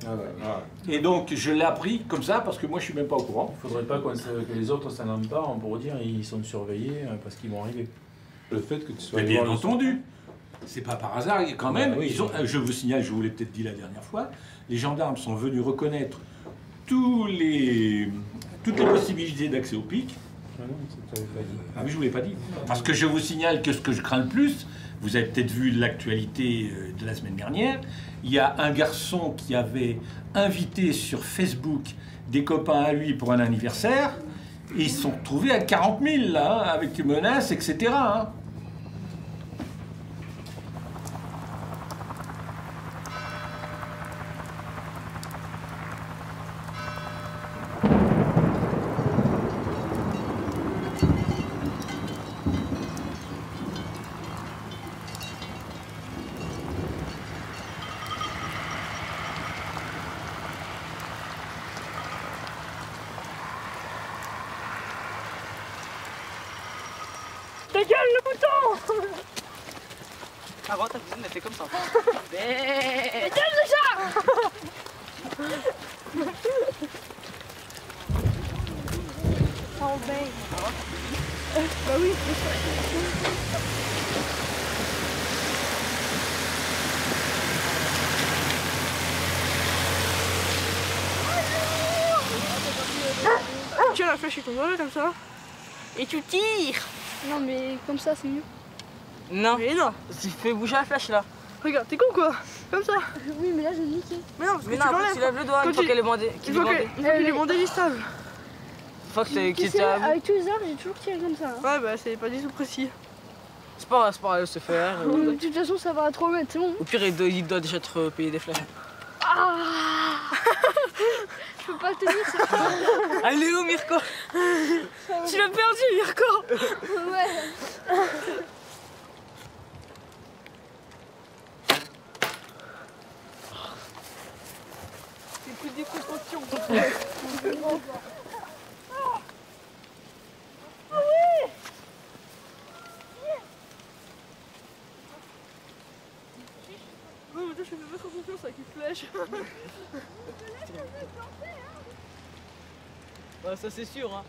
Et donc je l'ai appris comme ça parce que moi je suis même pas au courant. Il ne faudrait pas que les autres s'en emparent pour dire ils sont surveillés parce qu'ils vont arriver. Le fait que tu sois... Mais bien entendu, c'est pas par hasard quand même. Oui, je vous signale, je vous l'ai peut-être dit la dernière fois, les gendarmes sont venus reconnaître toutes les possibilités d'accès au pic. Ah non, ça t'avais pas dit. Ah oui, je vous l'ai pas dit. Parce que je vous signale que ce que je crains le plus, vous avez peut-être vu l'actualité de la semaine dernière, il y a un garçon qui avait invité sur Facebook des copains à lui pour un anniversaire, et ils se sont retrouvés à 40 000 là, avec des menaces, etc. Hein. Dégage le bouton! Avant ta cousine elle fait comme ça. Dégage le chat! Oh babe. Bah oui. Tu as la flèche qui tombe comme ça. Et tu tires. Non mais comme ça c'est mieux. Non. Mais non. Tu fais bouger la flèche là. Regarde, t'es con quoi? Comme ça. Oui mais là j'ai niqué. Mais non, parce que tu lèves le doigt une fois qu'elle est bandée. Une fois qu'elle est bandée, il est stable. Une fois que t'es à bout. Avec tous les arbres, j'ai toujours tiré comme ça. Hein. Ouais bah c'est pas du tout précis. C'est pas grave, c'est faire. De toute façon ça va à 3 mètres, c'est bon. Au pire il doit déjà te payer des flèches. Ah. Je peux pas le tenir ça. Allez où Mirko? Tu l'as perdu Mirko. Ouais. J'ai pris des précautions. Ah oui. Non mais toi je fais pas trop confiance avec une flèche. Bah ça c'est sûr hein.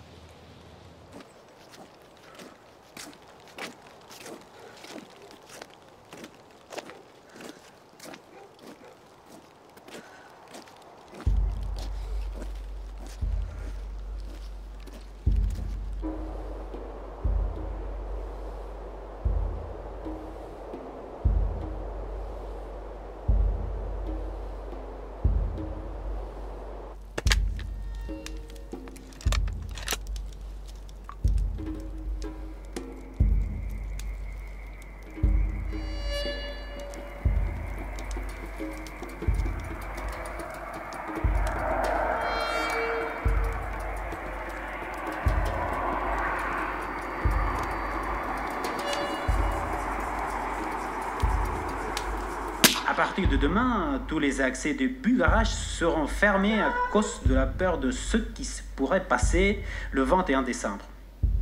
À partir de demain, tous les accès de Bugarach seront fermés à cause de la peur de ce qui pourrait passer le 21 décembre.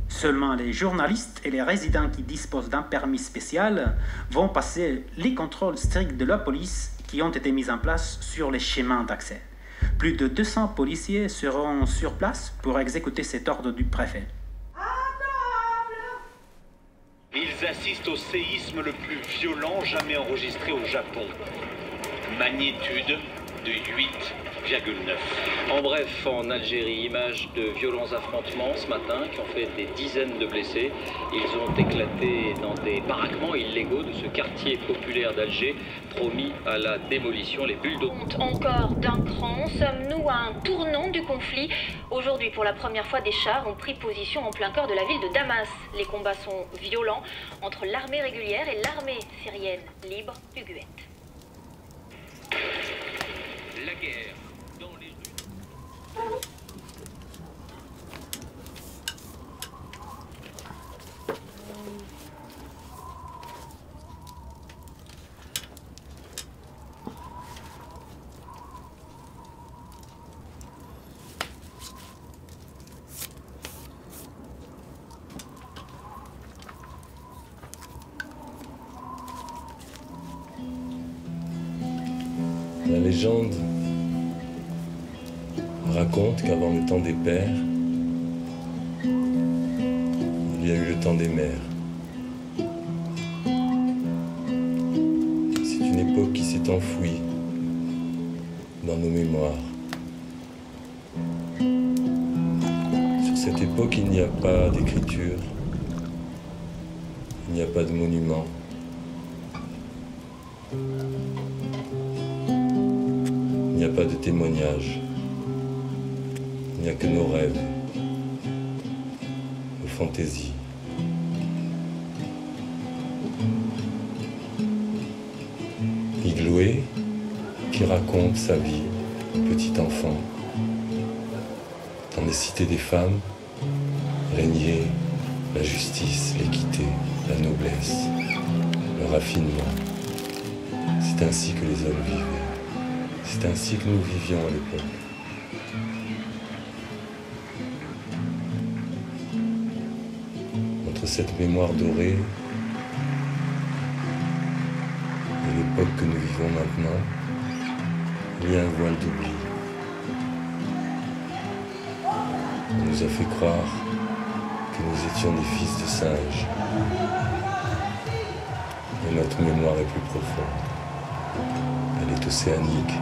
Seulement les journalistes et les résidents qui disposent d'un permis spécial vont passer les contrôles stricts de la police qui ont été mis en place sur les chemins d'accès. Plus de 200 policiers seront sur place pour exécuter cet ordre du préfet. Ils assistent au séisme le plus violent jamais enregistré au Japon. Magnitude de 8,9. En bref, en Algérie, images de violents affrontements ce matin qui ont fait des dizaines de blessés. Ils ont éclaté dans des baraquements illégaux de ce quartier populaire d'Alger, promis à la démolition. Les bulles d'eau. Encore d'un cran, sommes-nous à un tournant du conflit? Aujourd'hui, pour la première fois, des chars ont pris position en plein cœur de la ville de Damas. Les combats sont violents entre l'armée régulière et l'armée syrienne libre Uguet. La guerre dans les rues. La légende raconte qu'avant le temps des pères, il y a eu le temps des mères. C'est une époque qui s'est enfouie dans nos mémoires. Sur cette époque, il n'y a pas d'écriture, il n'y a pas de monument. Il n'y a pas de témoignages, il n'y a que nos rêves, nos fantaisies. Igloué, qui raconte sa vie de petit enfant. Dans les cités des femmes, régnait la justice, l'équité, la noblesse, le raffinement. C'est ainsi que les hommes vivaient. C'est ainsi que nous vivions à l'époque. Entre cette mémoire dorée et l'époque que nous vivons maintenant, il y a un voile d'oubli. On nous a fait croire que nous étions des fils de singes. Et notre mémoire est plus profonde. Elle est océanique.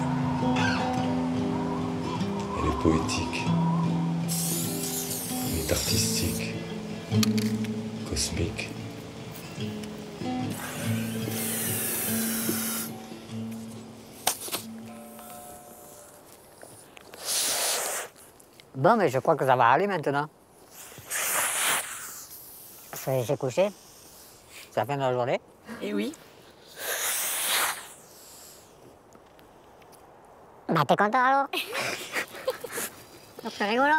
Elle est poétique. Elle est artistique. Cosmique. Bon, mais je crois que ça va aller maintenant. J'ai couché. C'est la fin de la journée. Et oui. Bah, t'es content alors? C'est rigolo.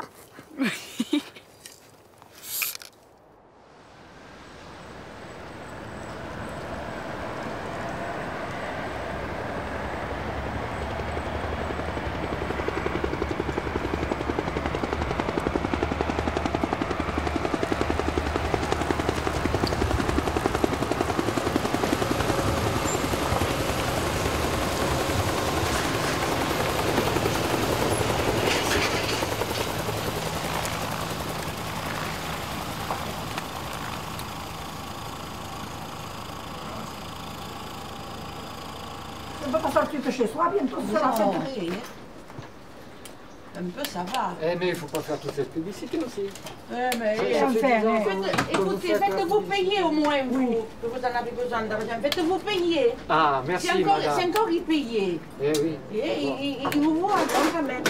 On peut pas sortir de chez soi, bientôt ça va faire tout. Un peu, ça va. Eh, mais il faut pas faire toute cette publicité aussi. Mais écoutez, faites-vous payer au moins, vous, que vous en avez besoin d'argent. Faites-vous payer. Ah, merci, madame. C'est encore y payer. Eh oui. Et il vous voit quand même.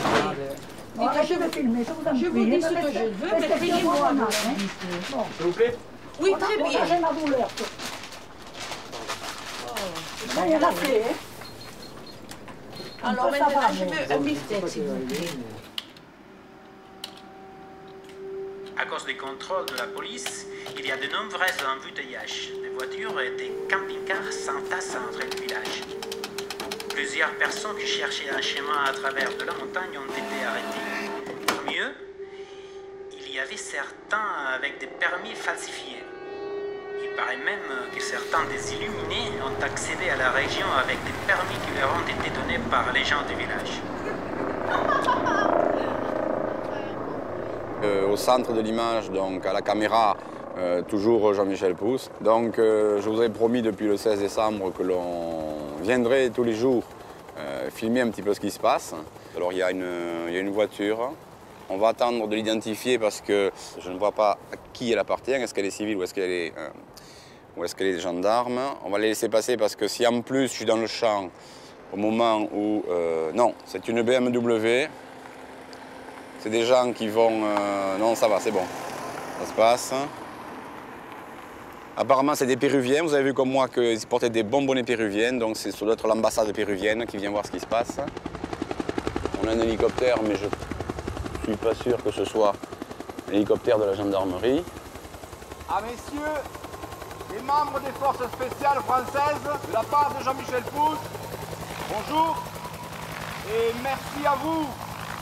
Je vais filmer, je vous dis ce que je veux, mais payez-moi. S'il vous plaît? Oui, très bien. J'ai ma douleur. Ça y est, la fait, hein. Alors maintenant, je veux un beefsteak, s'il vous plaît. À cause des contrôles de la police, il y a de nombreux embouteillages. Des voitures et des camping-cars s'entassent entre le village. Plusieurs personnes qui cherchaient un chemin à travers de la montagne ont été arrêtées. Mieux, il y avait certains avec des permis falsifiés. Il paraît même que certains des illuminés ont accédé à la région avec des permis qui leur ont été donnés par les gens du village. Au centre de l'image, donc à la caméra, toujours Jean-Michel Pousse. Donc je vous avais promis depuis le 16 décembre que l'on viendrait tous les jours filmer un petit peu ce qui se passe. Alors il y a une voiture. On va attendre de l'identifier parce que je ne vois pas à qui elle appartient. Est-ce qu'elle est civile ou est-ce qu'elle est gendarme? On va les laisser passer parce que si en plus je suis dans le champ au moment où... non, c'est une BMW. C'est des gens qui vont... non, ça va, c'est bon. Ça se passe. Apparemment, c'est des Péruviens. Vous avez vu comme moi qu'ils portaient des bonbonnets péruviennes. Donc, ça doit être l'ambassade péruvienne qui vient voir ce qui se passe. On a un hélicoptère, mais je ne suis pas sûr que ce soit l'hélicoptère de la gendarmerie. À messieurs, les membres des forces spéciales françaises, de la part de Jean-Michel Pousse, bonjour. Et merci à vous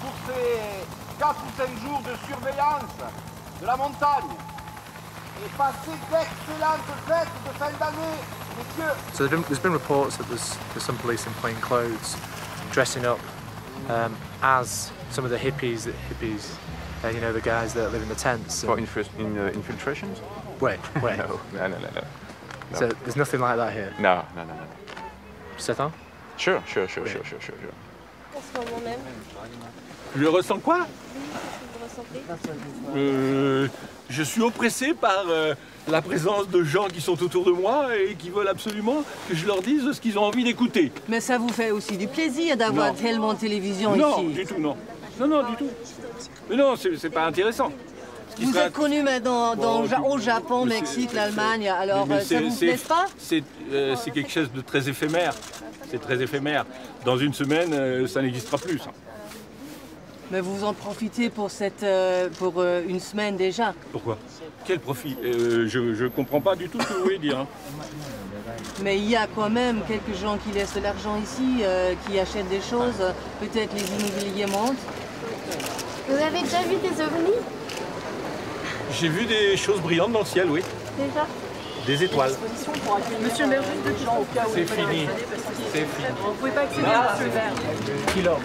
pour ces 4 ou 5 jours de surveillance de la montagne. Et passez d'excellentes fêtes de fin d'année, messieurs. So there's been reports that there's some police in plain clothes dressing up as some of the hippies, you know, the guys that live in the tents. For infiltrations? Wait. No. So there's nothing like that here? No. Certain? Sure. En ce moment même. Je ressens quoi? Vous ressentez? Je suis oppressé par la présence de gens qui sont autour de moi et qui veulent absolument que je leur dise ce qu'ils ont envie d'écouter. Mais ça vous fait aussi du plaisir d'avoir tellement de télévision ici? Non, du tout, non. Non, du tout. Mais non, c'est pas intéressant. Vous êtes connu maintenant au Japon, Mexique, l'Allemagne, alors ça vous plaît pas? C'est quelque chose de très éphémère. C'est très éphémère. Dans une semaine, ça n'existera plus. Ça. Mais vous en profitez pour une semaine déjà. Pourquoi? Quel profit? Je comprends pas du tout ce que vous voulez dire. Hein. Mais il y a quand même quelques gens qui laissent de l'argent ici, qui achètent des choses. Peut-être les immobiliers montent. Vous avez déjà vu des ovnis? J'ai vu des choses brillantes dans le ciel, oui. Déjà? Des étoiles. Monsieur le maire, juste 2 questions. C'est fini. C'est fini. Vous pouvez pas accéder à monsieur le maire. Qui-l'or,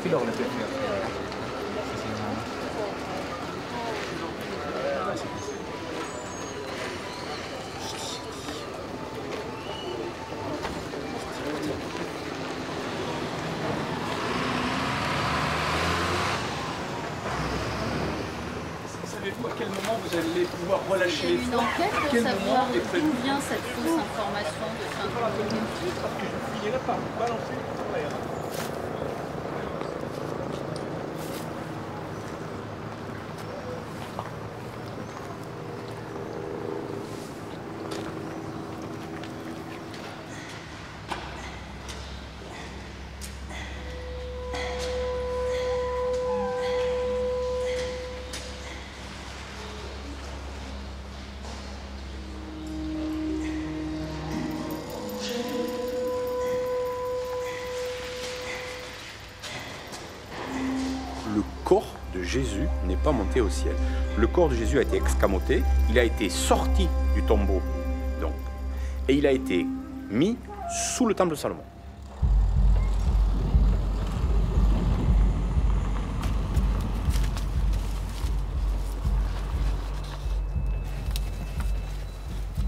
vous allez pouvoir relâcher les une forces. enquête À de quel savoir moment et près de d'où vous. vient cette fausse information de fin de Parce que je finirai par vous balancer les horaires. Le corps de Jésus n'est pas monté au ciel. Le corps de Jésus a été escamoté, il a été sorti du tombeau, donc, et il a été mis sous le temple de Salomon.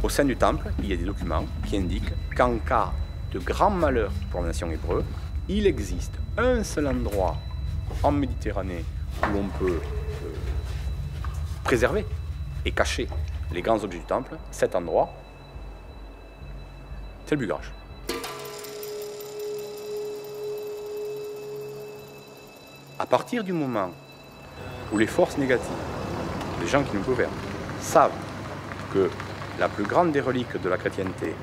Au sein du temple, il y a des documents qui indiquent qu'en cas de grand malheur pour la nation hébreu, il existe un seul endroit en Méditerranée où l'on peut préserver et cacher les grands objets du temple. Cet endroit, c'est le Bugarach. À partir du moment où les forces négatives, les gens qui nous gouvernent, savent que la plus grande des reliques de la chrétienté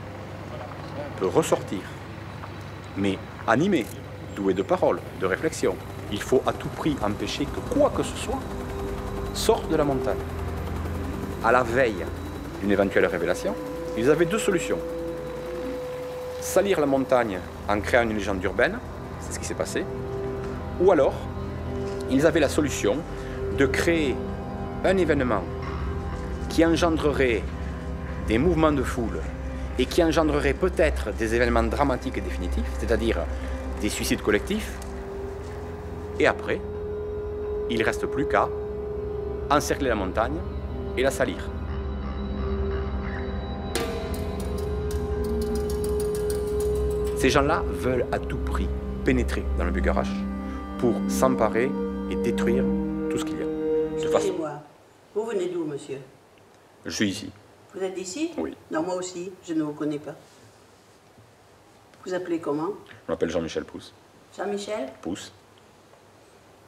peut ressortir, mais animée, douée de paroles, de réflexion, il faut à tout prix empêcher que quoi que ce soit sorte de la montagne. À la veille d'une éventuelle révélation, ils avaient deux solutions. Salir la montagne en créant une légende urbaine, c'est ce qui s'est passé, ou alors ils avaient la solution de créer un événement qui engendrerait des mouvements de foule et qui engendrerait peut-être des événements dramatiques et définitifs, c'est-à-dire des suicides collectifs, et après, il ne reste plus qu'à encercler la montagne et la salir. Ces gens-là veulent à tout prix pénétrer dans le Bugarach pour s'emparer et détruire tout ce qu'il y a. Excusez-moi, vous venez d'où, monsieur? Je suis ici. Vous êtes d'ici? Oui. Non, moi aussi, je ne vous connais pas. Vous appelez comment? Je m'appelle Jean-Michel Pousse. Jean-Michel? Pousse.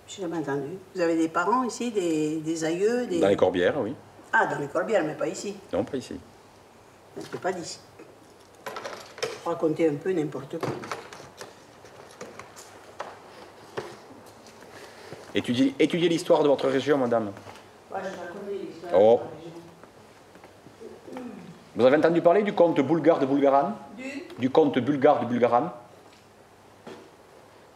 Je n'ai jamais entendu. Vous avez des parents ici, des aïeux Dans les Corbières, oui. Ah, dans les Corbières, mais pas ici. Non, pas ici. C'est pas d'ici. Racontez un peu n'importe quoi. Étudiez l'histoire de votre région, madame. Ouais, je la connais, l'histoire. Oh. Vous avez entendu parler du comte bulgare de Bulgaran? Du comte bulgare de Bulgaran?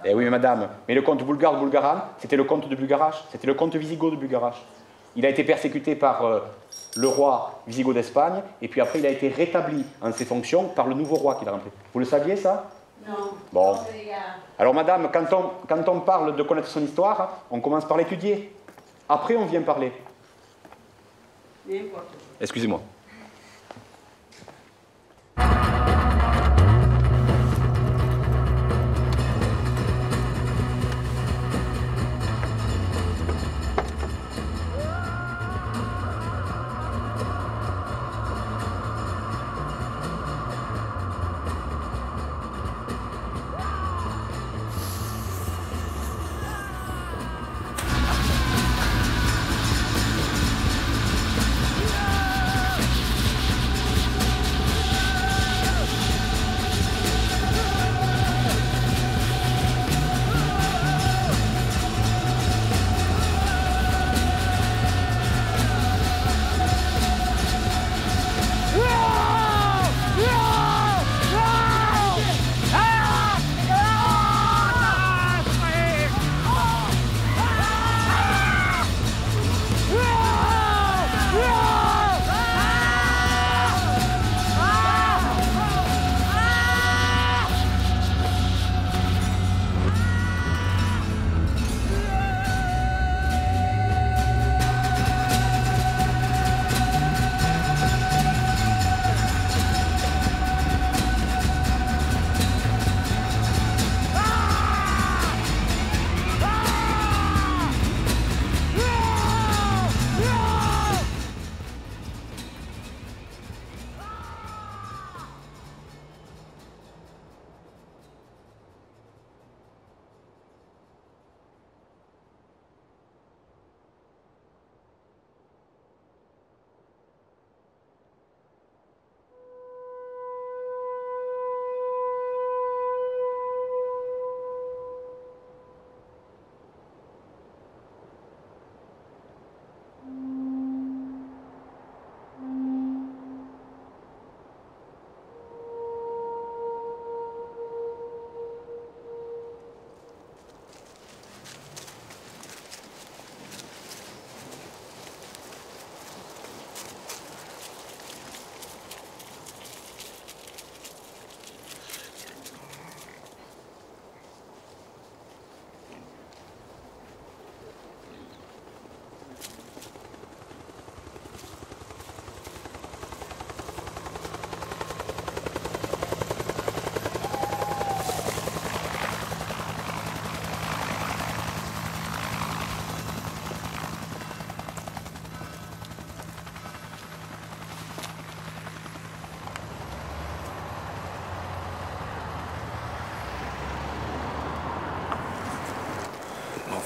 Eh oui, mais madame, mais le comte bulgare de Bulgaran, c'était le comte de Bugarach, c'était le comte wisigoth de Bugarach. Il a été persécuté par le roi wisigoth d'Espagne, et puis après il a été rétabli en ses fonctions par le nouveau roi qu'il a rentré. Vous le saviez, ça? Non. Bon. Alors madame, quand on parle de connaître son histoire, on commence par l'étudier. Après, on vient parler. N'importe quoi. Excusez-moi.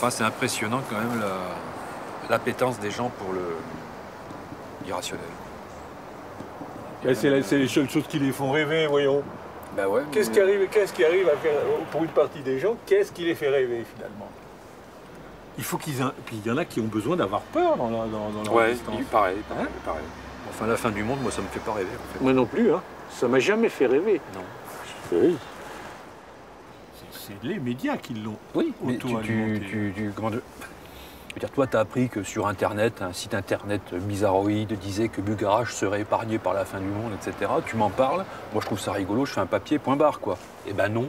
Enfin, c'est impressionnant quand même l'appétence des gens pour l'irrationnel. C'est les seules choses qui les font rêver, voyons. Ben ouais. Qu'est-ce qui arrive à faire, pour une partie des gens, qu'est-ce qui les fait rêver finalement? Il faut qu'ils Puis il y en a qui ont besoin d'avoir peur dans leur existence. Pareil. Enfin, la fin du monde, moi, ça me fait pas rêver. En fait. Moi non plus, hein. Ça m'a jamais fait rêver. Non. Oui. C'est les médias qui l'ont. Oui, mais comment dire, toi, tu as appris que sur Internet, un site Internet bizarroïde disait que Bugarach serait épargné par la fin du monde, etc. Tu m'en parles, moi je trouve ça rigolo, je fais un papier, point barre, quoi. Eh ben non,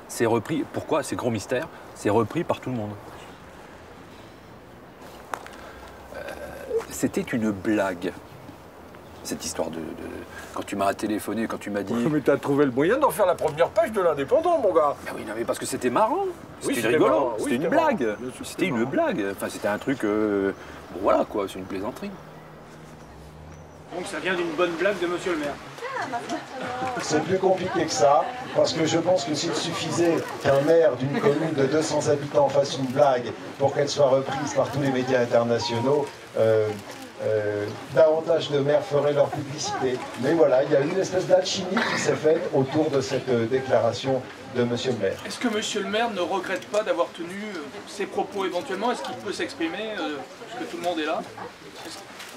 c'est repris. Pourquoi? C'est gros mystère, c'est repris par tout le monde. C'était une blague, cette histoire de... Quand tu m'as téléphoné, quand tu m'as dit... Mais t'as trouvé le moyen d'en faire la première page de l'Indépendant, mon gars. Ben oui, non, mais parce que c'était marrant. Oui, c'était rigolo. Marrant. C'était une blague. C'était une blague. Enfin, c'était un truc... Bon, voilà, quoi, c'est une plaisanterie. Donc ça vient d'une bonne blague de monsieur le maire. C'est plus compliqué que ça, parce que je pense que s'il suffisait qu'un maire d'une commune de 200 habitants fasse une blague pour qu'elle soit reprise par tous les médias internationaux, davantage de maires feraient leur publicité. Mais voilà, il y a une espèce d'alchimie qui s'est faite autour de cette déclaration de monsieur le maire. Est-ce que monsieur le maire ne regrette pas d'avoir tenu ses propos éventuellement? Est-ce qu'il peut s'exprimer, puisque tout le monde est là?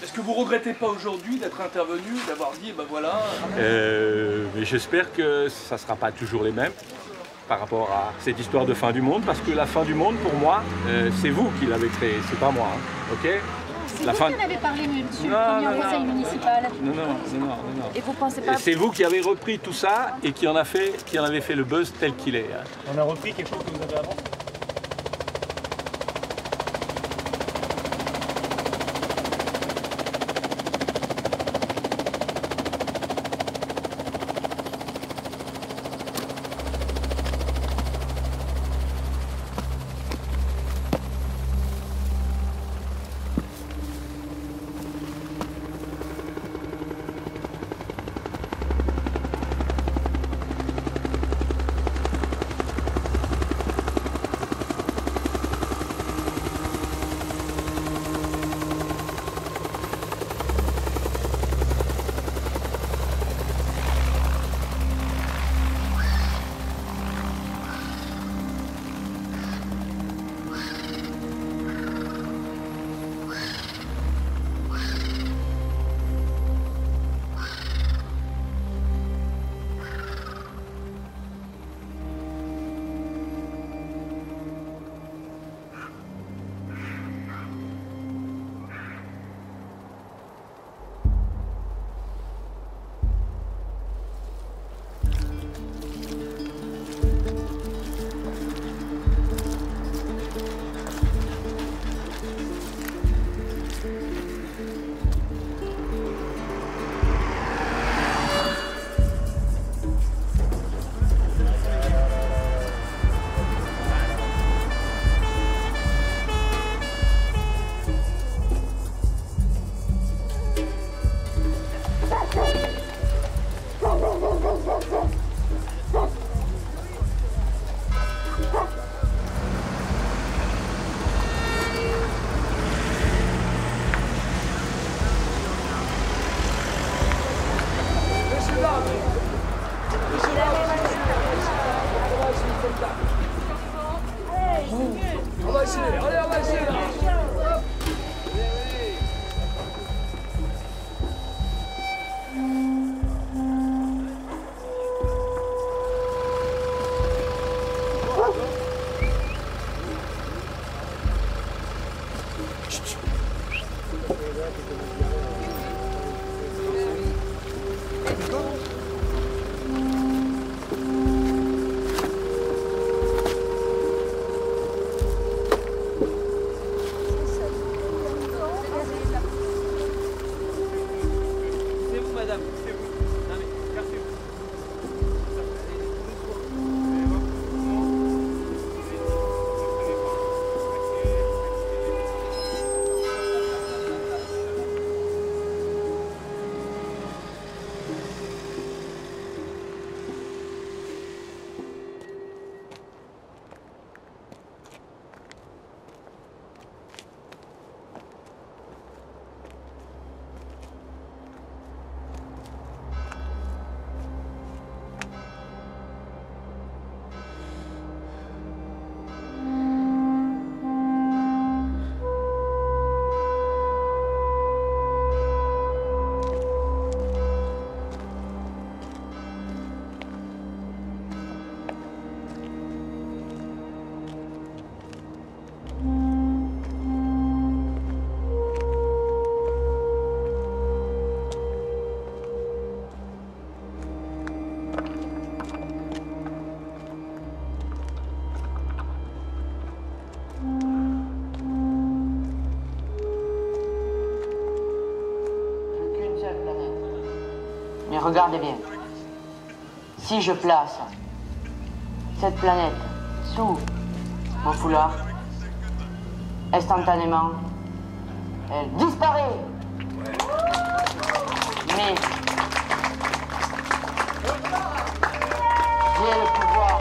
Est-ce que vous ne regrettez pas aujourd'hui d'être intervenu, d'avoir dit, ben voilà... Mais j'espère que ça ne sera pas toujours les mêmes par rapport à cette histoire de fin du monde, parce que la fin du monde, pour moi, c'est vous qui l'avez créée, c'est pas moi, hein, ok? C'est vous qui en avez parlé, monsieur le premier conseil municipal. Non. Et vous pensez pas... C'est vous qui avez repris tout ça et qui en avez fait le buzz tel qu'il est. Hein. On a repris quelque chose que vous avez avant? On va essayer, allez, on va essayer là. Mais regardez bien. Si je place cette planète sous mon foulard, instantanément, elle disparaît. Mais j'ai le pouvoir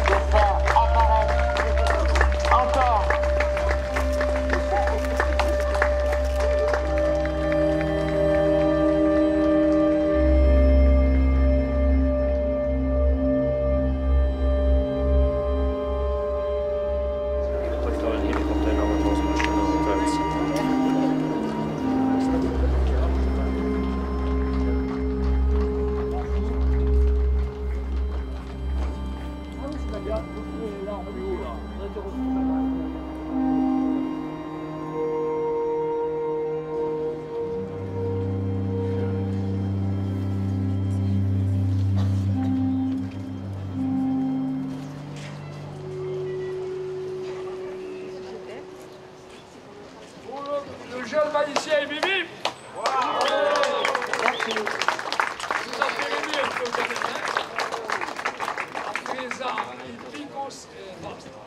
de faire apparaître encore. Le jeune magicien est bip bip. Merci. Vous appelez bien, il faut le Fresa, il picos et basta.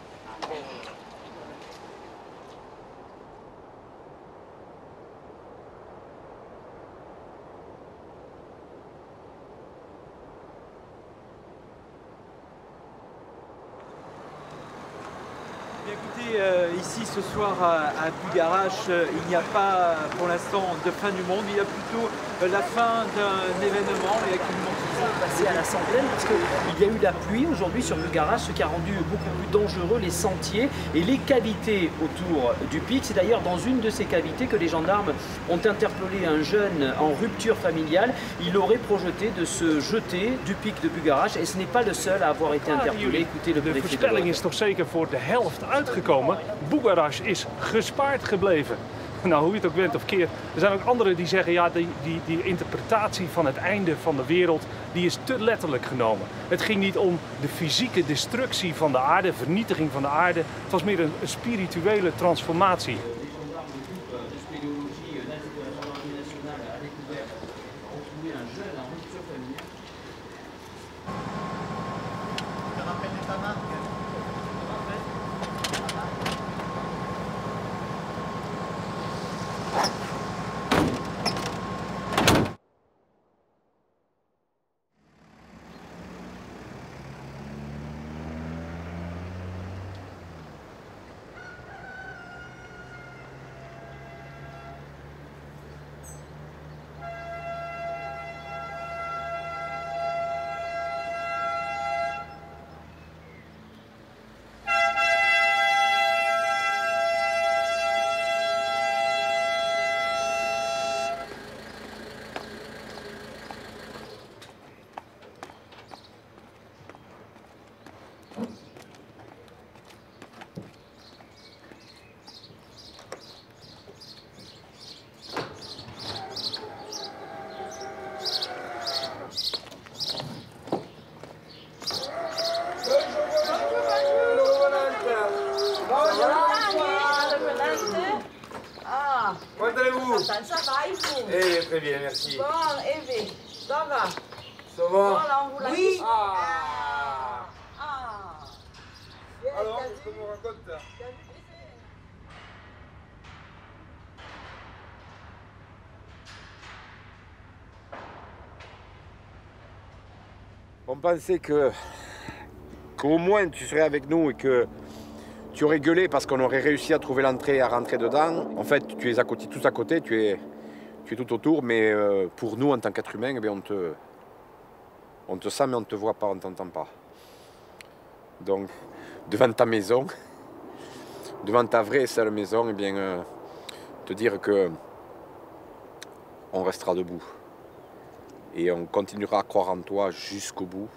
Écoutez, ici ce soir à Bugarache, il n'y a pas pour l'instant de fin du monde, il y a plutôt la fin d'un événement et actuellement qui s'est passé à la centaine parce qu'il y a eu la pluie aujourd'hui sur Bugarache, ce qui a rendu beaucoup plus dangereux les sentiers et les cavités autour du pic. C'est d'ailleurs dans une de ces cavités que les gendarmes ont interpellé un jeune en rupture familiale. Il aurait projeté de se jeter du pic de Bugarache et ce n'est pas le seul à avoir été interpellé. Écoutez le De préfet voorspelling is toch zeker voor de helft uitgekomen. Bugarache is gespaard gebleven. Nou, hoe je het ook went of keert. Er zijn ook anderen die zeggen, ja, die interpretatie van het einde van de wereld, die is te letterlijk genomen. Het ging niet om de fysieke destructie van de aarde, vernietiging van de aarde. Het was meer een spirituele transformatie. Comment allez-vous? Ça va et vous? Eh, très bien, merci. Bon, Eve, ça va? Ça va? Bon, là, on vous l'a Oui. dit. Alors, qu'est-ce qu'on me raconte là? On pensait qu'au moins tu serais avec nous et que tu aurais gueulé parce qu'on aurait réussi à trouver l'entrée et à rentrer dedans. En fait, tu es à côté, tous à côté, tu es tout autour, mais pour nous, en tant qu'être humain, eh bien, on te sent, mais on ne te voit pas, on ne t'entend pas. Donc, devant ta maison, devant ta vraie et seule maison, eh bien, te dire que on restera debout. Et on continuera à croire en toi jusqu'au bout.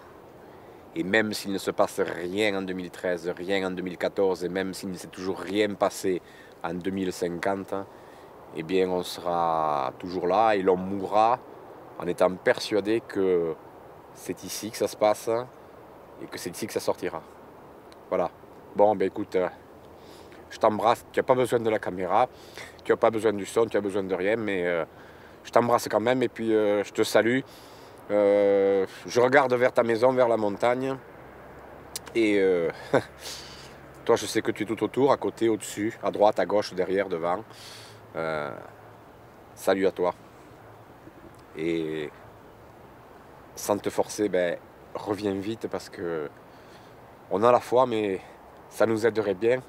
Et même s'il ne se passe rien en 2013, rien en 2014, et même s'il ne s'est toujours rien passé en 2050, eh bien on sera toujours là et l'on mourra en étant persuadé que c'est ici que ça se passe et que c'est ici que ça sortira. Voilà. Bon, ben écoute, je t'embrasse. Tu n'as pas besoin de la caméra, tu n'as pas besoin du son, tu n'as besoin de rien, mais Je t'embrasse quand même et puis je te salue. Je regarde vers ta maison, vers la montagne. Et toi, je sais que tu es tout autour, à côté, au-dessus, à droite, à gauche, derrière, devant. Salut à toi. Et sans te forcer, ben, reviens vite parce que on a la foi, mais ça nous aiderait bien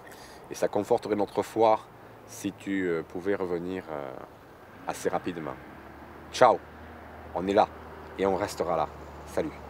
et ça conforterait notre foi si tu pouvais revenir assez rapidement. Ciao, on est là et on restera là. Salut.